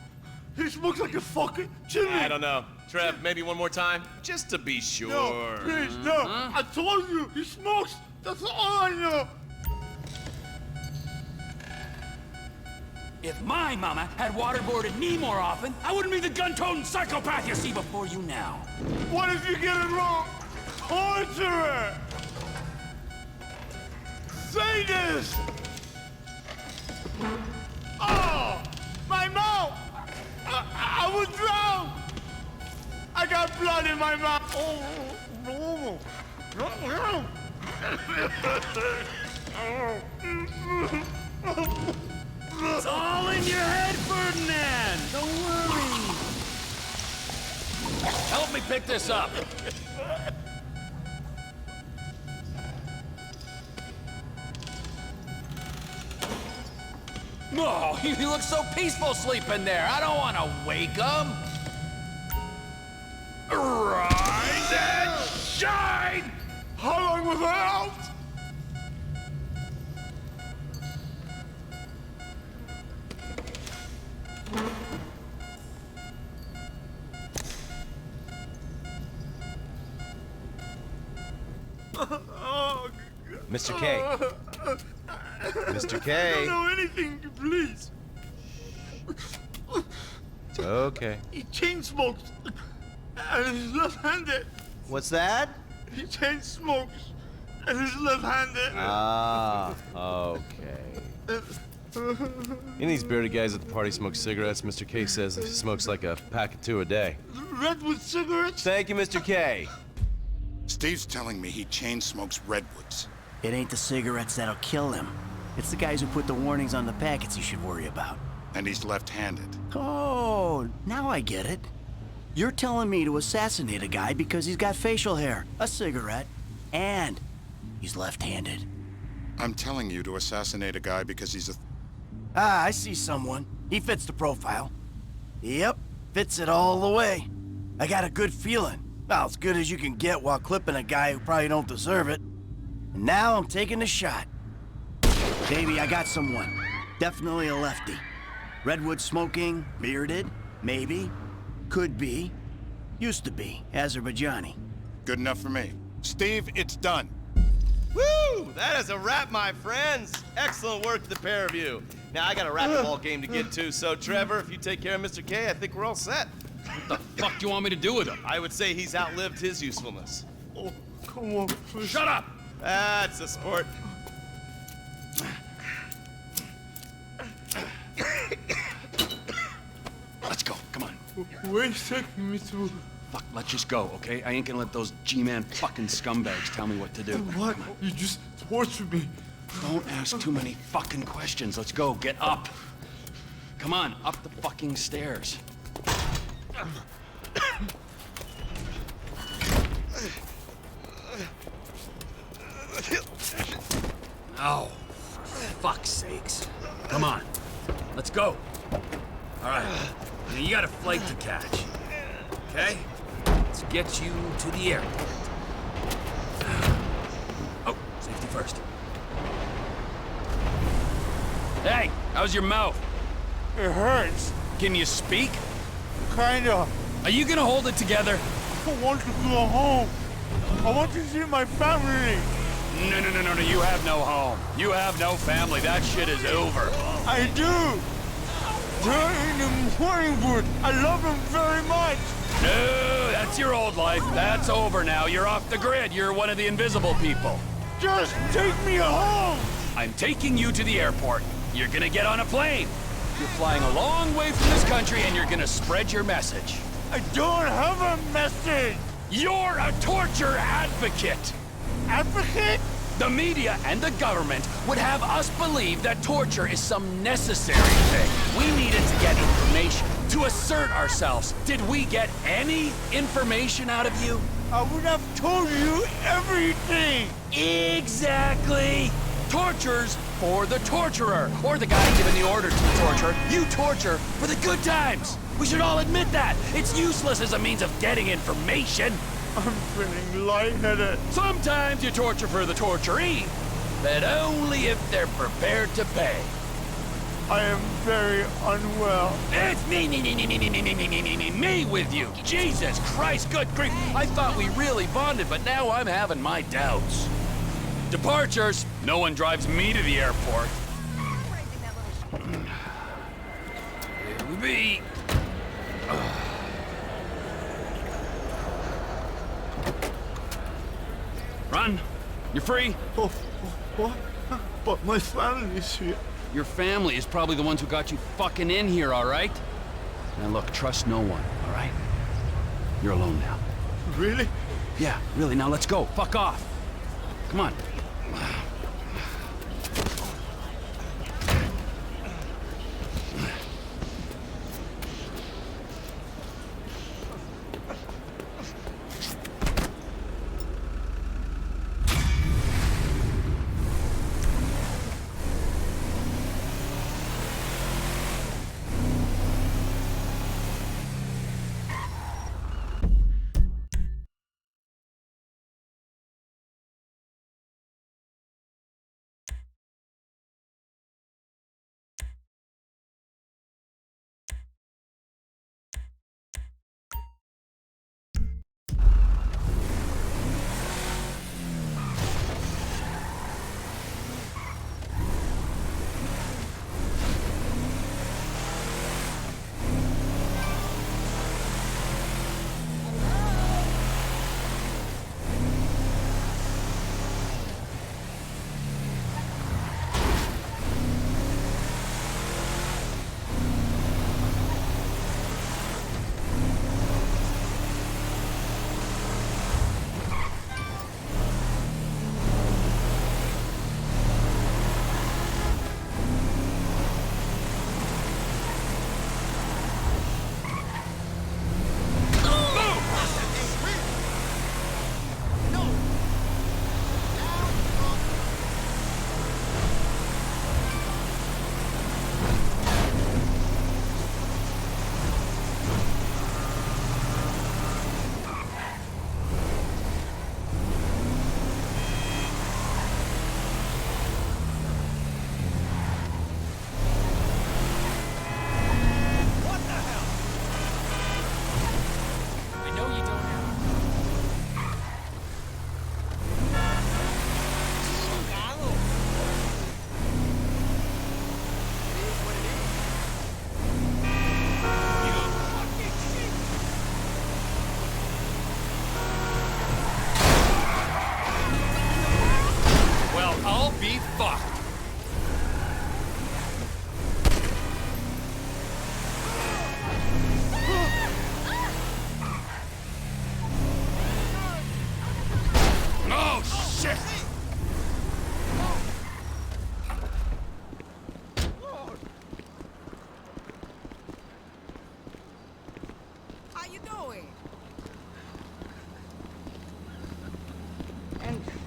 like a fucking chimney. I don't know. Trev, maybe one more time? Just to be sure. No, please, no. I told you, he smokes. That's all I know. If my mama had waterboarded me more often, I wouldn't be the gun-toting psychopath you see before you now. What if you get it wrong? Torture her! Say this! Oh! My mouth! I would drown! I got blood in my mouth! It's all in your head, Ferdinand! Don't worry. Help me pick this up. Oh, he looks so peaceful sleeping there. I don't want to wake him. Rise and shine! How long was I out? Mr. K. Mr. K. I don't know anything, please. It's okay. He chain smokes. And he's left-handed. What's that? He chain smokes. And he's left-handed. Ah, okay. Any of these bearded guys at the party smoke cigarettes. Mr. K says he smokes like a pack of 2 a day. Redwood cigarettes? Thank you, Mr. K. Steve's telling me he chain smokes Redwoods. It ain't the cigarettes that'll kill him. It's the guys who put the warnings on the packets you should worry about. And he's left-handed. Oh, now I get it. You're telling me to assassinate a guy because he's got facial hair, a cigarette, and he's left-handed. I'm telling you to assassinate a guy because he's a... Ah, I see someone. He fits the profile. Yep, fits it all the way. I got a good feeling. Well, as good as you can get while clipping a guy who probably don't deserve it. And now I'm taking the shot. Baby, I got someone. Definitely a lefty. Redwood smoking, bearded, maybe, could be, used to be, Azerbaijani. Good enough for me. Steve, it's done. Woo! That is a wrap, my friends. Excellent work to the pair of you. Now, I got a racquetball game to get to, so Trevor, if you take care of Mr. K, I think we're all set. What the fuck do you want me to do with him? I would say he's outlived his usefulness. Oh, come on, please. Shut up! That's a sport. Let's go, come on. Where are you taking me to? Fuck, let's just go, okay? I ain't gonna let those G-Man fucking scumbags tell me what to do. What? You just tortured me. Don't ask too many fucking questions. Let's go, get up. Come on, up the fucking stairs. Oh, for fuck's sakes. Come on, let's go. All right, now you got a flight to catch, okay? Let's get you to the airport. Oh, safety first. Hey, how's your mouth? It hurts. Can you speak? Kinda. Are you gonna hold it together? I want to go home. I want to see my family. No, you have no home. You have no family. That shit is over. I do. They're in the Morningwood. I love them very much. That's your old life. That's over now. You're off the grid. You're one of the invisible people. Just take me home! I'm taking you to the airport. You're gonna get on a plane. You're flying a long way from this country and you're gonna spread your message. I don't have a message! You're a torture advocate! Advocate? The media and the government would have us believe that torture is some necessary thing. We needed to get information, to assert ourselves. Did we get any information out of you? I would have told you everything! Exactly! Torture's for the torturer, or the guy giving the order to the torturer. You torture for the good times! We should all admit that! It's useless as a means of getting information! I'm feeling lightheaded. Sometimes you torture for the torturee, but only if they're prepared to pay. I am very unwell. It's me with you. Jesus Christ, good grief. I thought we really bonded, but now I'm having my doubts. Departures. No one drives me to the airport. Here we be. Run. You're free. Oh, what? But my family's here. Your family is probably the ones who got you fucking in here, all right? Now look, trust no one, all right? You're alone now. Really? Yeah, really. Now let's go. Fuck off. Come on.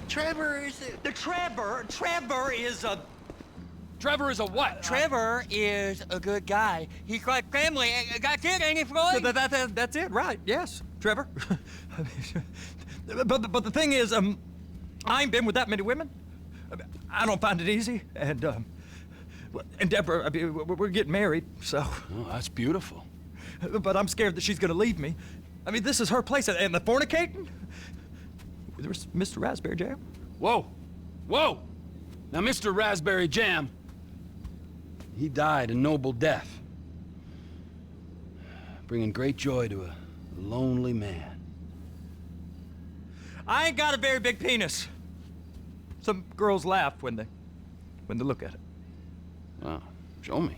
Trevor is Trevor is a... Trevor is a what? Trevor is a good guy. He's like family. That's it, ain't it, Floyd? That's it, right, yes. Trevor. but the thing is, I ain't been with that many women. I don't find it easy, and Deborah, I mean, we're getting married, so... Oh, that's beautiful. But I'm scared that she's gonna leave me. I mean, this is her place, and the fornicating? There's Mr. Raspberry Jam. Whoa! Whoa! Now, Mr. Raspberry Jam, he died a noble death, bringing great joy to a lonely man. I ain't got a very big penis. Some girls laugh when they look at it. Wow. Show me.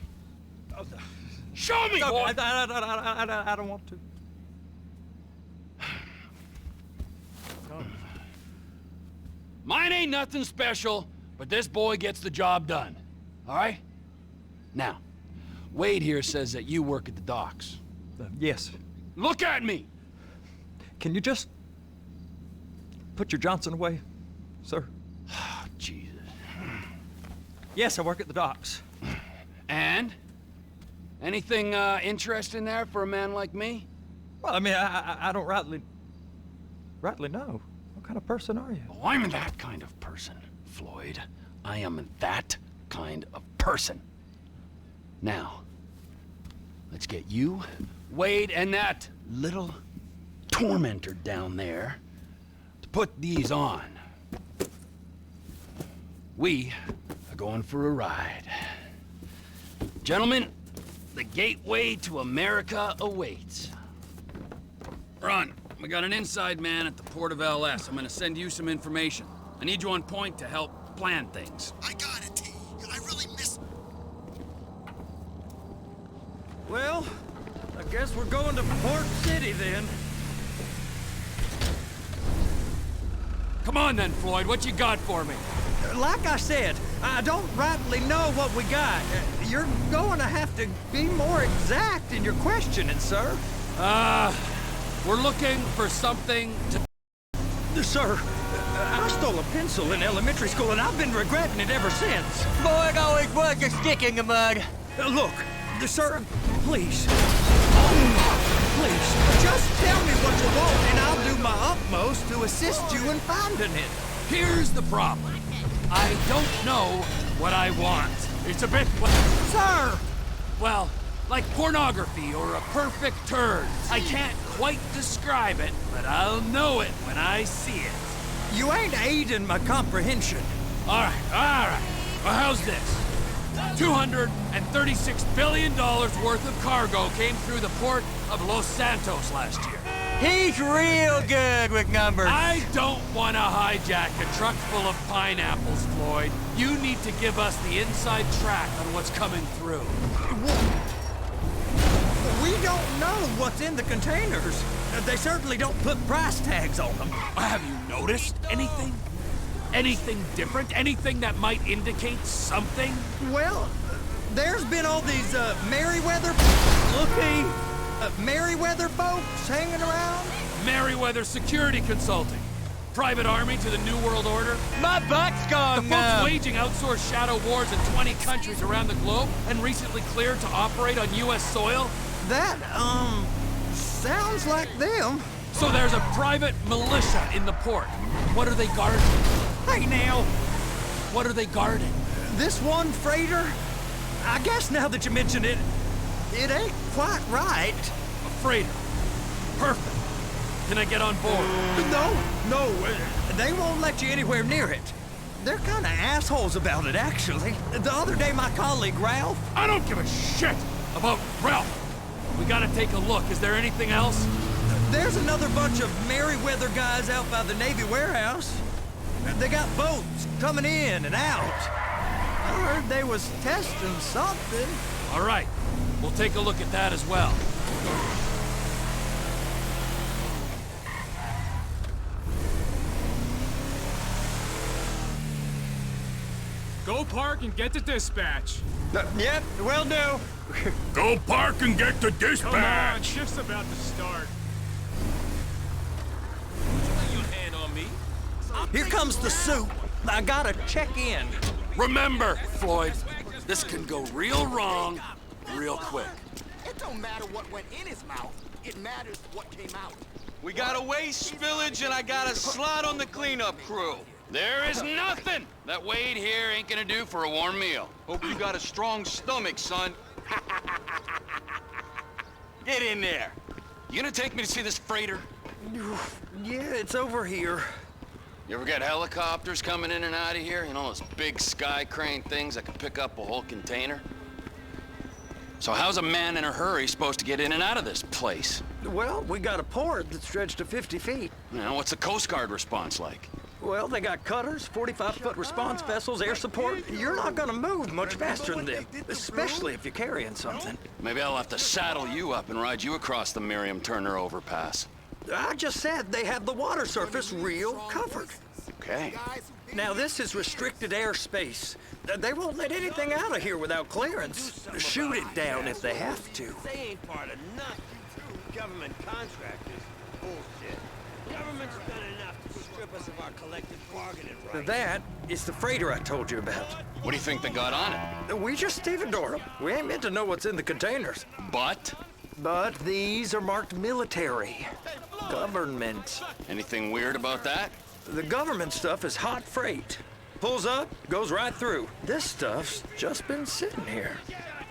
Show me, boy! I don't want to. Mine ain't nothing special, but this boy gets the job done. All right? Now, Wade here says that you work at the docks. Yes. Look at me! Can you just put your Johnson away, sir? Jesus. Yes, I work at the docks. And? Anything interesting there for a man like me? Well, I mean, I don't rightly know. What kind of person are you? Oh, I'm that kind of person, Floyd. I am that kind of person. Now, let's get you, Wade, and that little tormentor down there to put these on. We are going for a ride. Gentlemen, the gateway to America awaits. Ron, we got an inside man at the port of LS. I'm gonna send you some information. I need you on point to help plan things. I got it, T. I really miss... Well, I guess we're going to Port City then. Come on then, Floyd. What you got for me? Like I said, I don't rightly know what we got. You're going to have to be more exact in your questioning, sir. We're looking for something to... Sir, I stole a pencil in elementary school, and I've been regretting it ever since. Boy, always was a stick in the mud. Look, sir, please. Please, just tell me what you want, and I'll do my utmost to assist you in finding it. Here's the problem. I don't know what I want. It's a bit... Sir! Well, like pornography or a perfect turd. I can't quite describe it, but I'll know it when I see it. You ain't aiding my comprehension. All right. Well, how's this? $236 billion worth of cargo came through the port of Los Santos last year. He's real good with numbers. I don't want to hijack a truck full of pineapples, Floyd. You need to give us the inside track on what's coming through. We don't know what's in the containers. They certainly don't put price tags on them. Have you noticed anything? Anything different? Anything that might indicate something? Well, there's been all these Merryweather folks hanging around. Merryweather Security Consulting. Private army to the New World Order. My butt's gone. The folks waging outsourced shadow wars in 20 countries around the globe and recently cleared to operate on U.S. soil. That, sounds like them. So there's a private militia in the port. What are they guarding? Hey, now. What are they guarding? This one freighter? I guess now that you mention it, it ain't quite right. A freighter. Perfect. Can I get on board? No, they won't let you anywhere near it. They're kind of assholes about it, actually. The other day, my colleague, Ralph... I don't give a shit about Ralph. We gotta take a look. Is there anything else? There's another bunch of Merryweather guys out by the Navy warehouse. They got boats coming in and out. I heard they was testing something. All right. We'll take a look at that as well. Go park and get to dispatch. Yep, will do. Go park and get to dispatch. Come on, shift's about to start. Lay your hand on me. Here comes the soup. I gotta check in. Remember, Floyd, this can go real wrong real quick. It don't matter what went in his mouth. It matters what came out. We got a waste spillage and I got a slot on the cleanup crew. There is nothing that Wade here ain't gonna do for a warm meal. Hope you got a strong stomach, son. Get in there. You gonna take me to see this freighter? Yeah, it's over here. You ever get helicopters coming in and out of here? You know, those big sky crane things that can pick up a whole container? So how's a man in a hurry supposed to get in and out of this place? Well, we got a port that stretched to 50 feet. Now, what's the Coast Guard response like? Well, they got cutters, 45-foot response vessels, air support. You're not gonna move much faster than them, especially if you're carrying something. Maybe I'll have to saddle you up and ride you across the Miriam Turner overpass. I just said they have the water surface real covered. Okay. Now, this is restricted airspace. They won't let anything out of here without clearance. Shoot it down if they have to. They ain't part of nothing. Government contractors. Bullshit. Government's done enough to strip us of our collective bargaining rights. That is the freighter I told you about. What do you think they got on it? We just stevedore them. We ain't meant to know what's in the containers. But these are marked military. Government. Anything weird about that? The government stuff is hot freight. Pulls up, goes right through. This stuff's just been sitting here.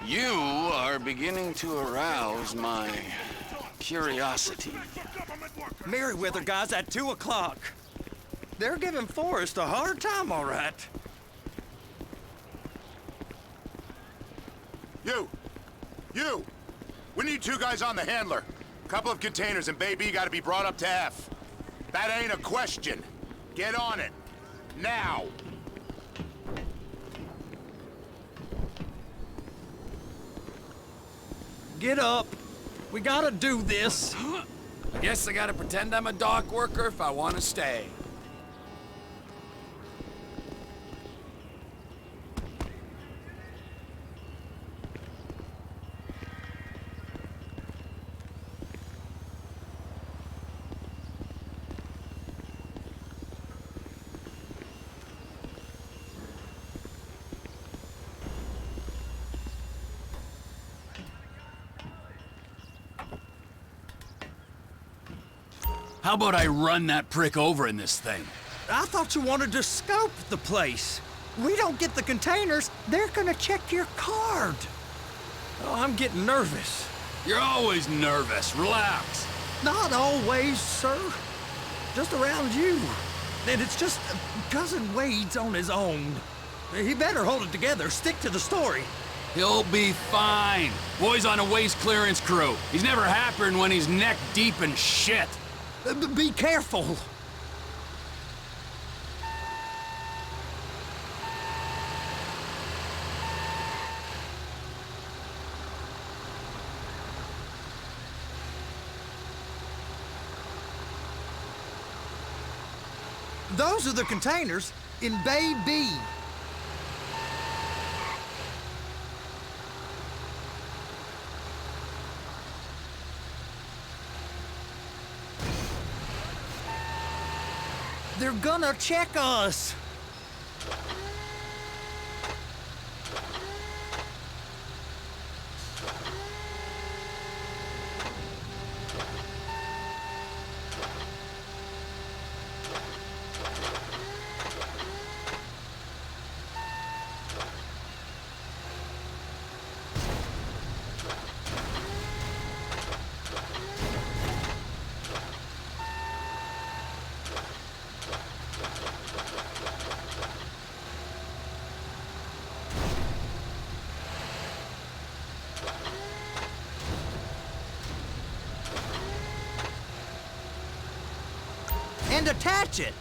You are beginning to arouse my curiosity. Merryweather guys at 2 o'clock. They're giving Forrest a hard time, all right. You! We need 2 guys on the handler. Couple of containers and Bay B gotta be brought up to F. That ain't a question. Get on it. Now! Get up. We gotta do this. I guess I gotta pretend I'm a dock worker if I want to stay. How about I run that prick over in this thing? I thought you wanted to scope the place. We don't get the containers, they're gonna check your card. Oh, I'm getting nervous. You're always nervous. Relax. Not always, sir. Just around you. And it's just Cousin Wade's on his own. He better hold it together, stick to the story. He'll be fine. Boy's on a waste clearance crew. He's never happier than when he's neck deep in shit. Be careful. Those are the containers in Bay B. They're gonna check us. And attach it.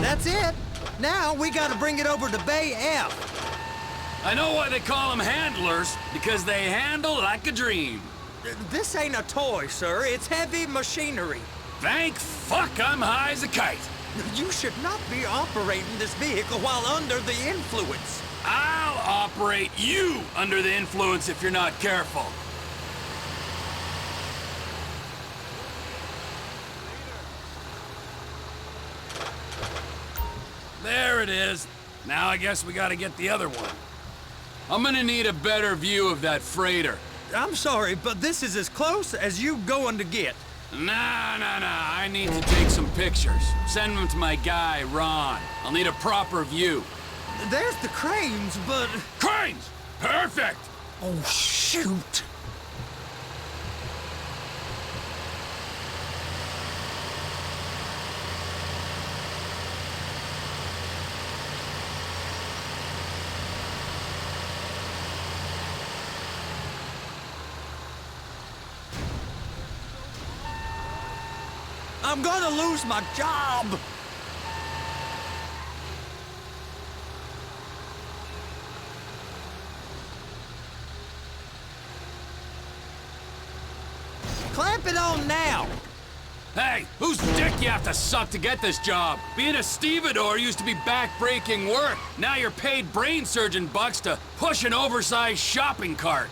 That's it. Now we gotta bring it over to Bay F. I know why they call them handlers, because they handle like a dream. This ain't a toy, sir. It's heavy machinery. Thank fuck I'm high as a kite. You should not be operating this vehicle while under the influence. I'll operate you under the influence if you're not careful. There it is. Now I guess we gotta get the other one. I'm gonna need a better view of that freighter. I'm sorry, but this is as close as you going to get. Nah. I need to take some pictures. Send them to my guy, Ron. I'll need a proper view. There's the cranes, but... Cranes! Perfect! Oh, shoot. I'm gonna lose my job! Clamp it on now! Hey, whose dick you have to suck to get this job? Being a stevedore used to be back-breaking work. Now you're paid brain surgeon bucks to push an oversized shopping cart.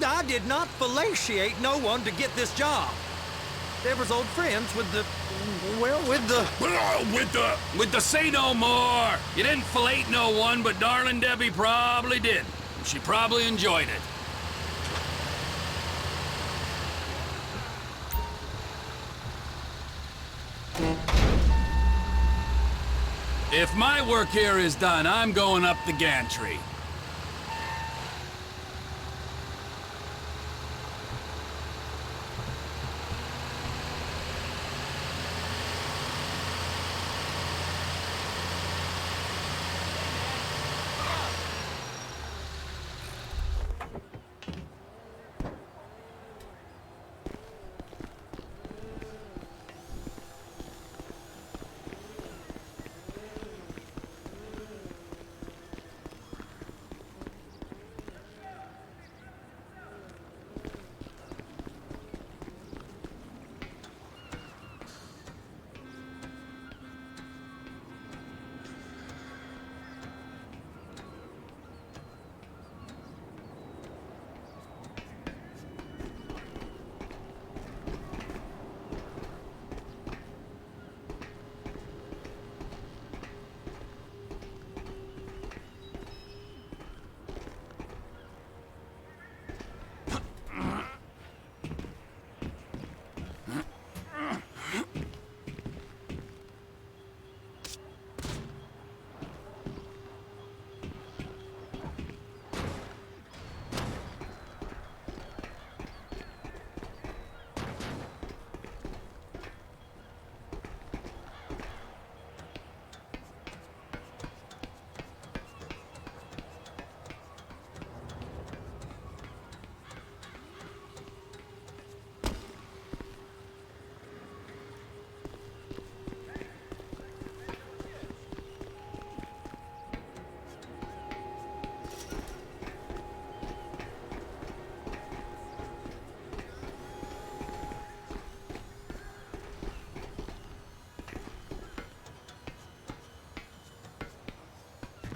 I did not fellatiate no one to get this job. They was old friends with the... well, with the... With the say no more. You didn't fillet no one, but darling Debbie probably did. She probably enjoyed it. If my work here is done, I'm going up the gantry.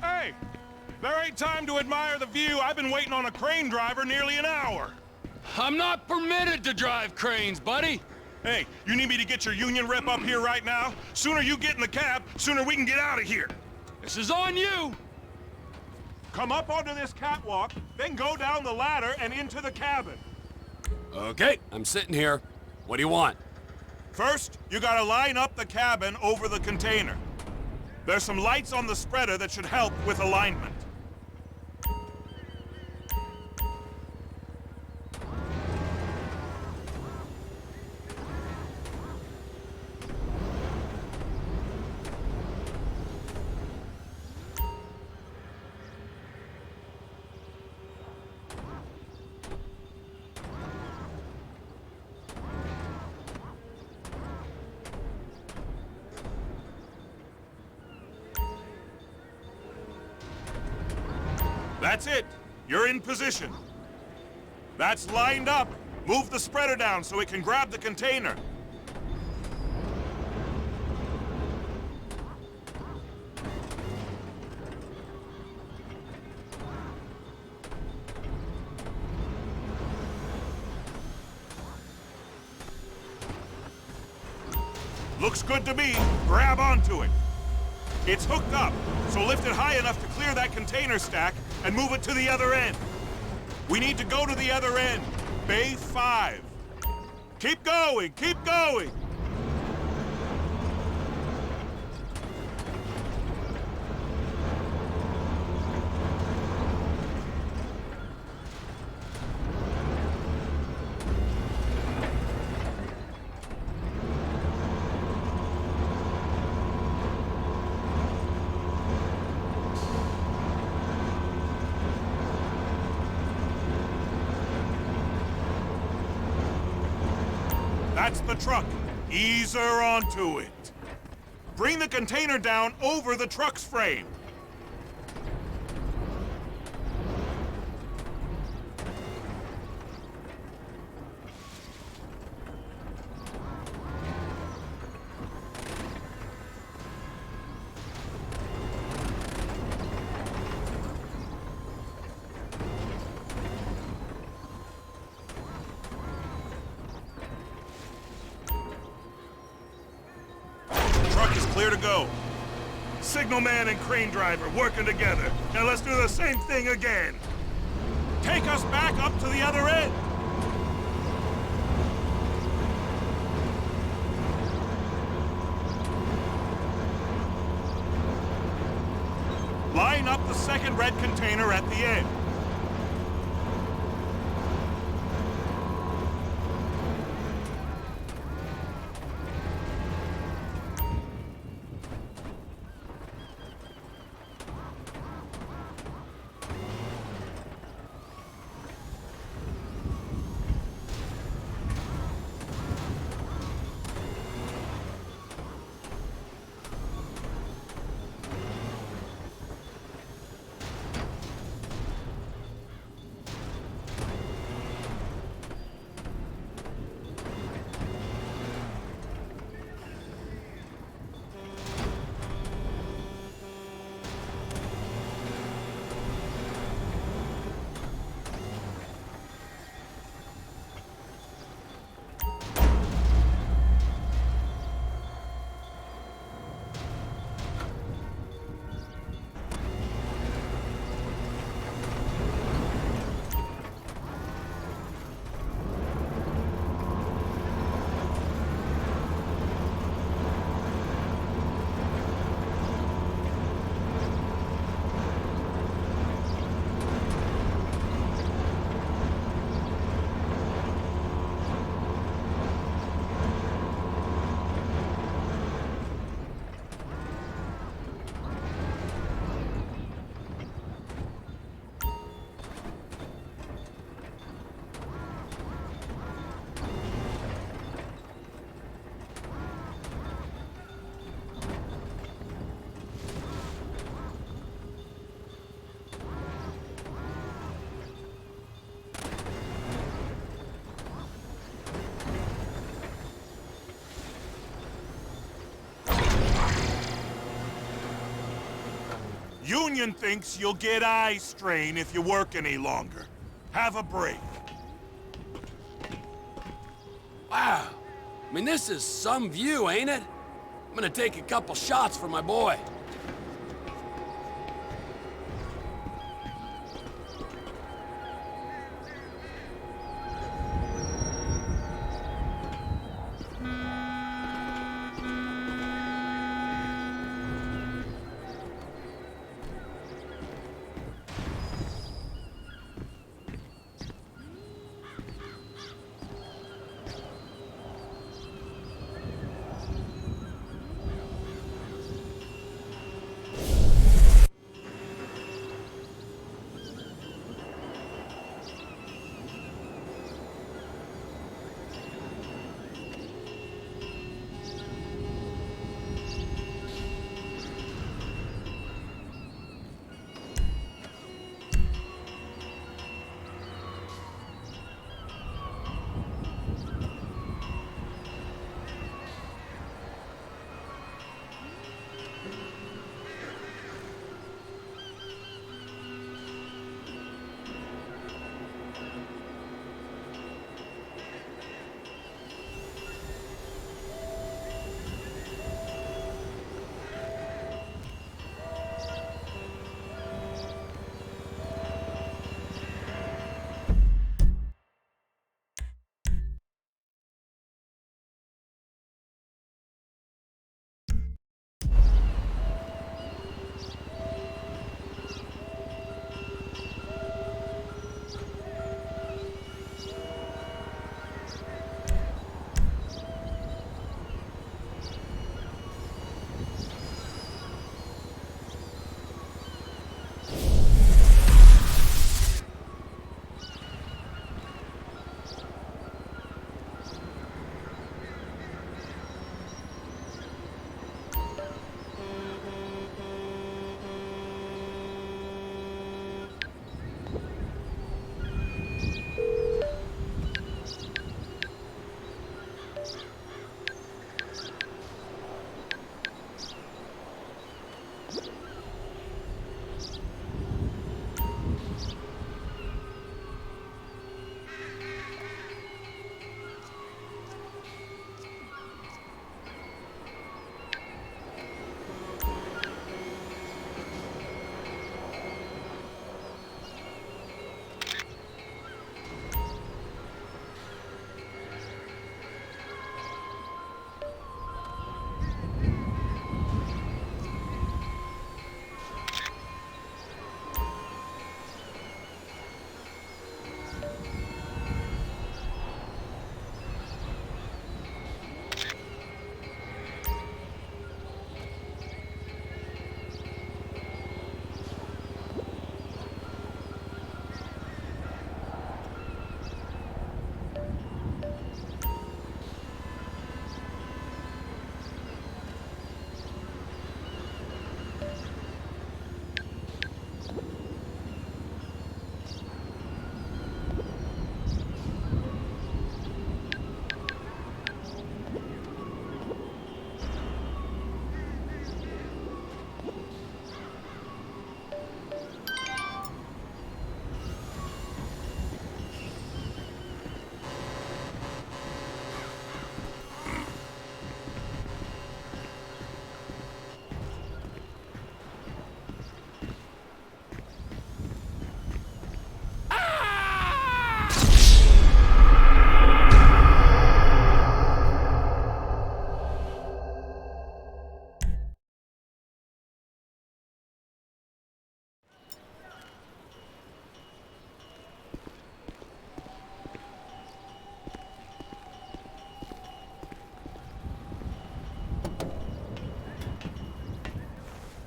Hey, there ain't time to admire the view. I've been waiting on a crane driver nearly an hour. I'm not permitted to drive cranes, buddy. Hey, you need me to get your union rep up here right now? Sooner you get in the cab, sooner we can get out of here. This is on you. Come up onto this catwalk, then go down the ladder and into the cabin. Okay, I'm sitting here. What do you want? First, you gotta line up the cabin over the container. There's some lights on the spreader that should help with alignment. That's it. You're in position. That's lined up. Move the spreader down so it can grab the container. Looks good to me. Grab onto it. It's hooked up, so lift it high enough to clear that container stack and move it to the other end. We need to go to the other end. Bay 5. Keep going, keep going. That's the truck. Ease her onto it. Bring the container down over the truck's frame. Clear to go. Signalman and crane driver working together. Now let's do the same thing again. Take us back up to the other end. Line up the second red container at the end. Union thinks you'll get eye strain if you work any longer. Have a break. Wow. I mean, this is some view, ain't it? I'm gonna take a couple shots for my boy.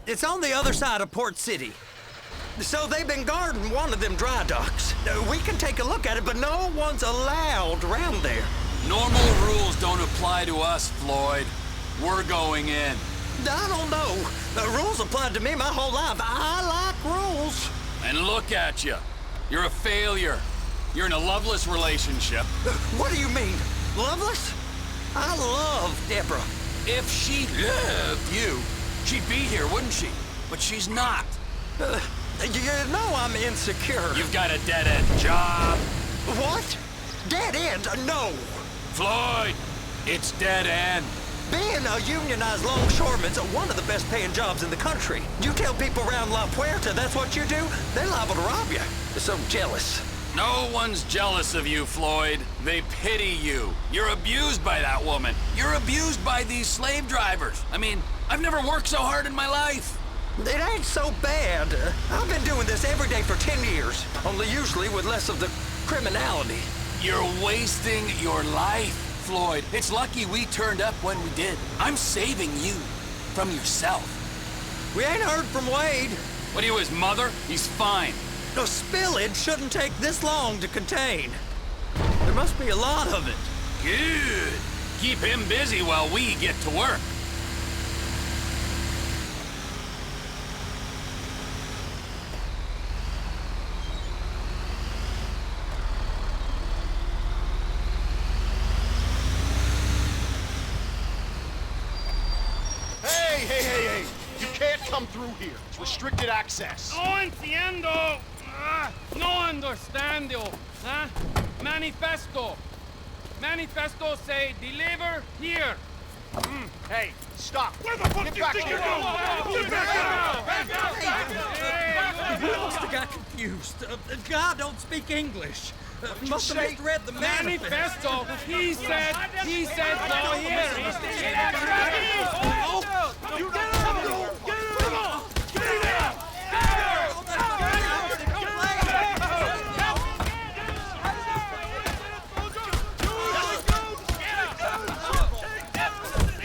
It's on the other side of Port City. So they've been guarding one of them dry docks. We can take a look at it, but no one's allowed around there. Normal rules don't apply to us, Floyd. We're going in. I don't know. The rules applied to me my whole life. I like rules. And look at you. You're a failure. You're in a loveless relationship. What do you mean? Loveless? I love Deborah. If she loved you, she'd be here, wouldn't she? But she's not. You know I'm insecure. You've got a dead-end job. What? Dead end? No. Floyd, it's dead end. Being a unionized longshoreman's one of the best paying jobs in the country. You tell people around La Puerta that's what you do, they're liable to rob you. They're so jealous. No one's jealous of you, Floyd. They pity you. You're abused by that woman. You're abused by these slave drivers. I mean, I've never worked so hard in my life. It ain't so bad. I've been doing this every day for 10 years, only usually with less of the criminality. You're wasting your life, Floyd. It's lucky we turned up when we did. I'm saving you from yourself. We ain't heard from Wade. What are you, his mother? He's fine. The spillage shouldn't take this long to contain. There must be a lot of it. Good. Keep him busy while we get to work. Hey! You can't come through here. It's restricted access. No entiendo. No understando. Huh? Manifesto. Manifesto say deliver here. Hey, stop. Where the fuck Get do you back think here. you're going? We must have got confused. God don't speak English. Must have misread the manifesto. He said go here. You get it out! Get it out! Get it out!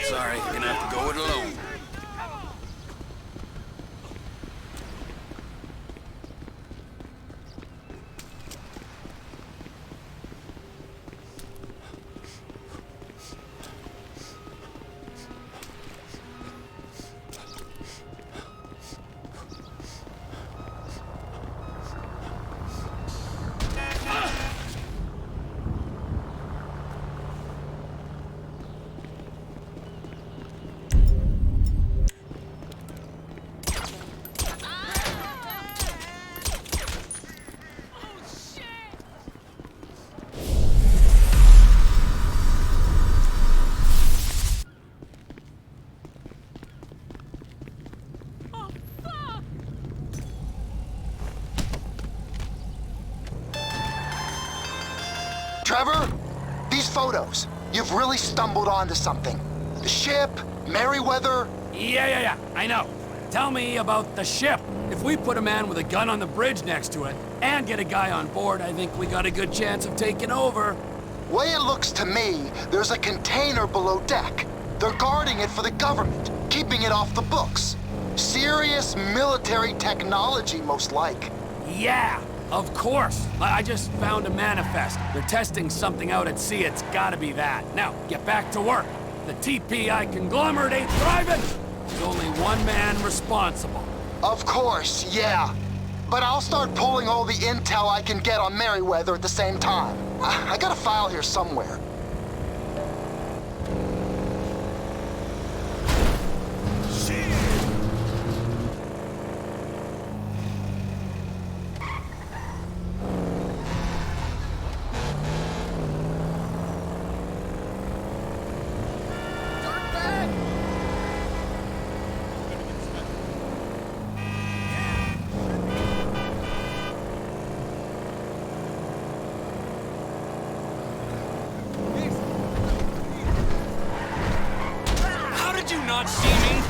Sorry, you're gonna have to go it alone. Trevor, these photos, you've really stumbled onto something. The ship, Merryweather. Yeah, I know. Tell me about the ship. If we put a man with a gun on the bridge next to it and get a guy on board, I think we got a good chance of taking over. Way it looks to me, there's a container below deck. They're guarding it for the government, keeping it off the books. Serious military technology, most like. Yeah, of course. I just found a manifest. They're testing something out at sea. It's gotta be that. Now, get back to work. The TPI conglomerate ain't thriving. There's only one man responsible. Of course, yeah. But I'll start pulling all the intel I can get on Merryweather at the same time. I got a file here somewhere. Not see me?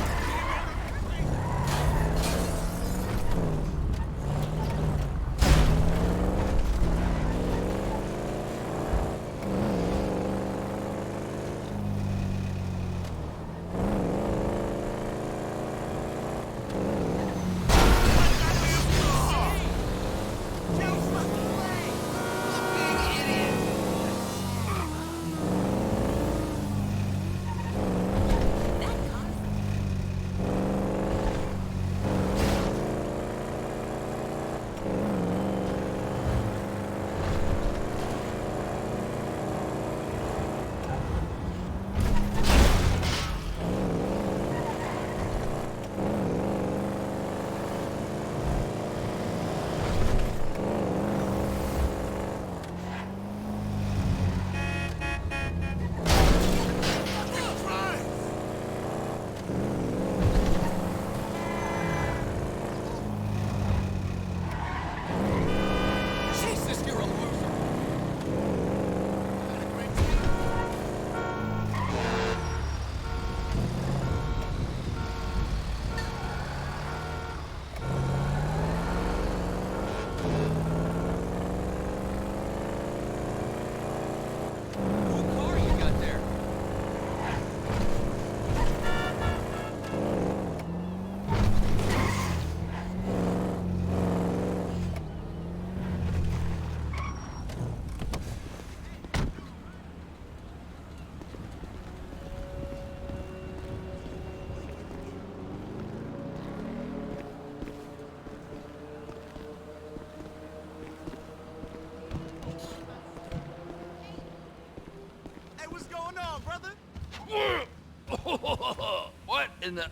What in the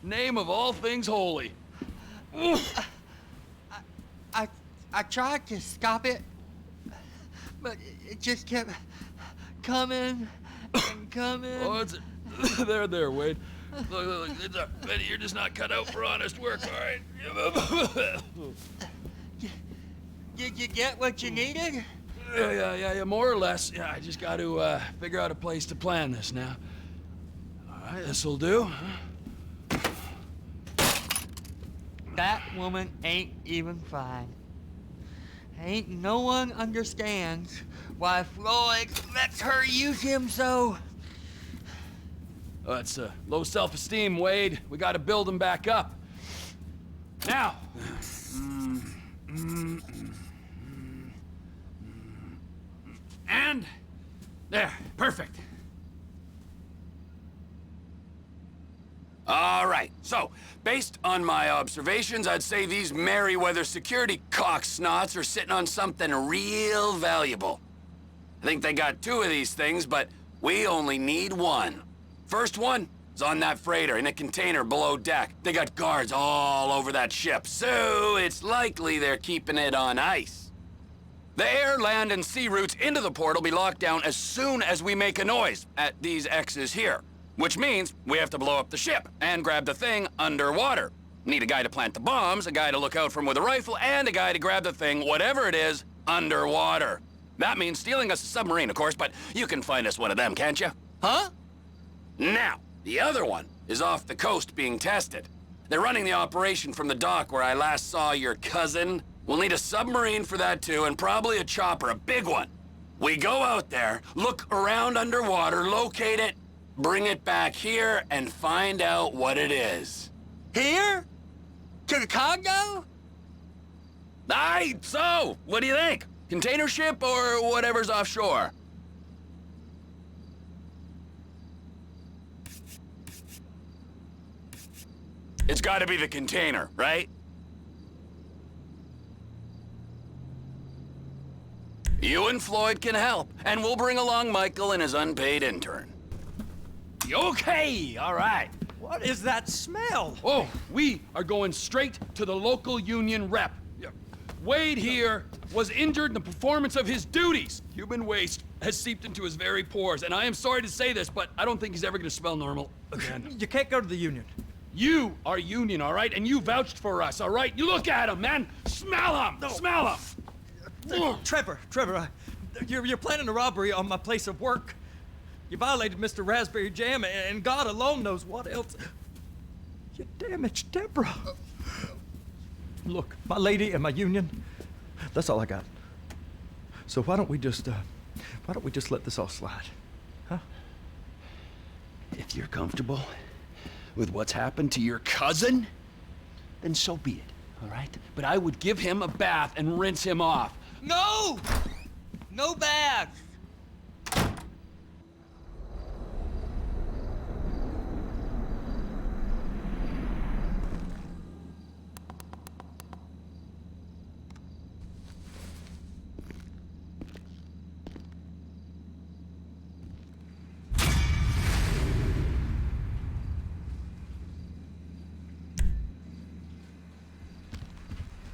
name of all things holy? I tried to stop it, but it just kept coming and coming. Oh, it's there, Wade. Look, you're just not cut out for honest work, all right? Did you get what you needed? Yeah, more or less. Yeah, I just got to figure out a place to plan this now. All right, this'll do. That woman ain't even fine. Ain't no one understands why Floyd lets her use him so. Oh, it's low self-esteem, Wade. We got to build him back up. Now. And there, perfect. All right, so, based on my observations, I'd say these Merryweather security cocksnots are sitting on something real valuable. I think they got 2 of these things, but we only need 1. First one is on that freighter in a container below deck. They got guards all over that ship, so it's likely they're keeping it on ice. The air, land, and sea routes into the port will be locked down as soon as we make a noise at these X's here. Which means we have to blow up the ship and grab the thing underwater. Need a guy to plant the bombs, a guy to look out for him with a rifle, and a guy to grab the thing, whatever it is, underwater. That means stealing us a submarine, of course, but you can find us one of them, can't you? Huh? Now, the other one is off the coast being tested. They're running the operation from the dock where I last saw your cousin. We'll need a submarine for that too, and probably a chopper, a big one. We go out there, look around underwater, locate it, bring it back here, and find out what it is. Here? To the Congo? Aye, so, what do you think? Container ship or whatever's offshore? It's gotta be the container, right? You and Floyd can help, and we'll bring along Michael and his unpaid intern. Okay, all right. What is that smell? Oh, we are going straight to the local union rep. Wade here was injured in the performance of his duties. Human waste has seeped into his very pores, and I am sorry to say this, but I don't think he's ever gonna smell normal again. You can't go to the union. You are union, all right? And you vouched for us, all right? You look at him, man. Smell him. No. Smell him. Trevor, you're planning a robbery on my place of work. You violated Mr. Raspberry Jam, and God alone knows what else. You damaged Deborah. Look, my lady and my union, that's all I got. So why don't we just let this all slide, huh? If you're comfortable with what's happened to your cousin, then so be it, all right? But I would give him a bath and rinse him off. No! No bath!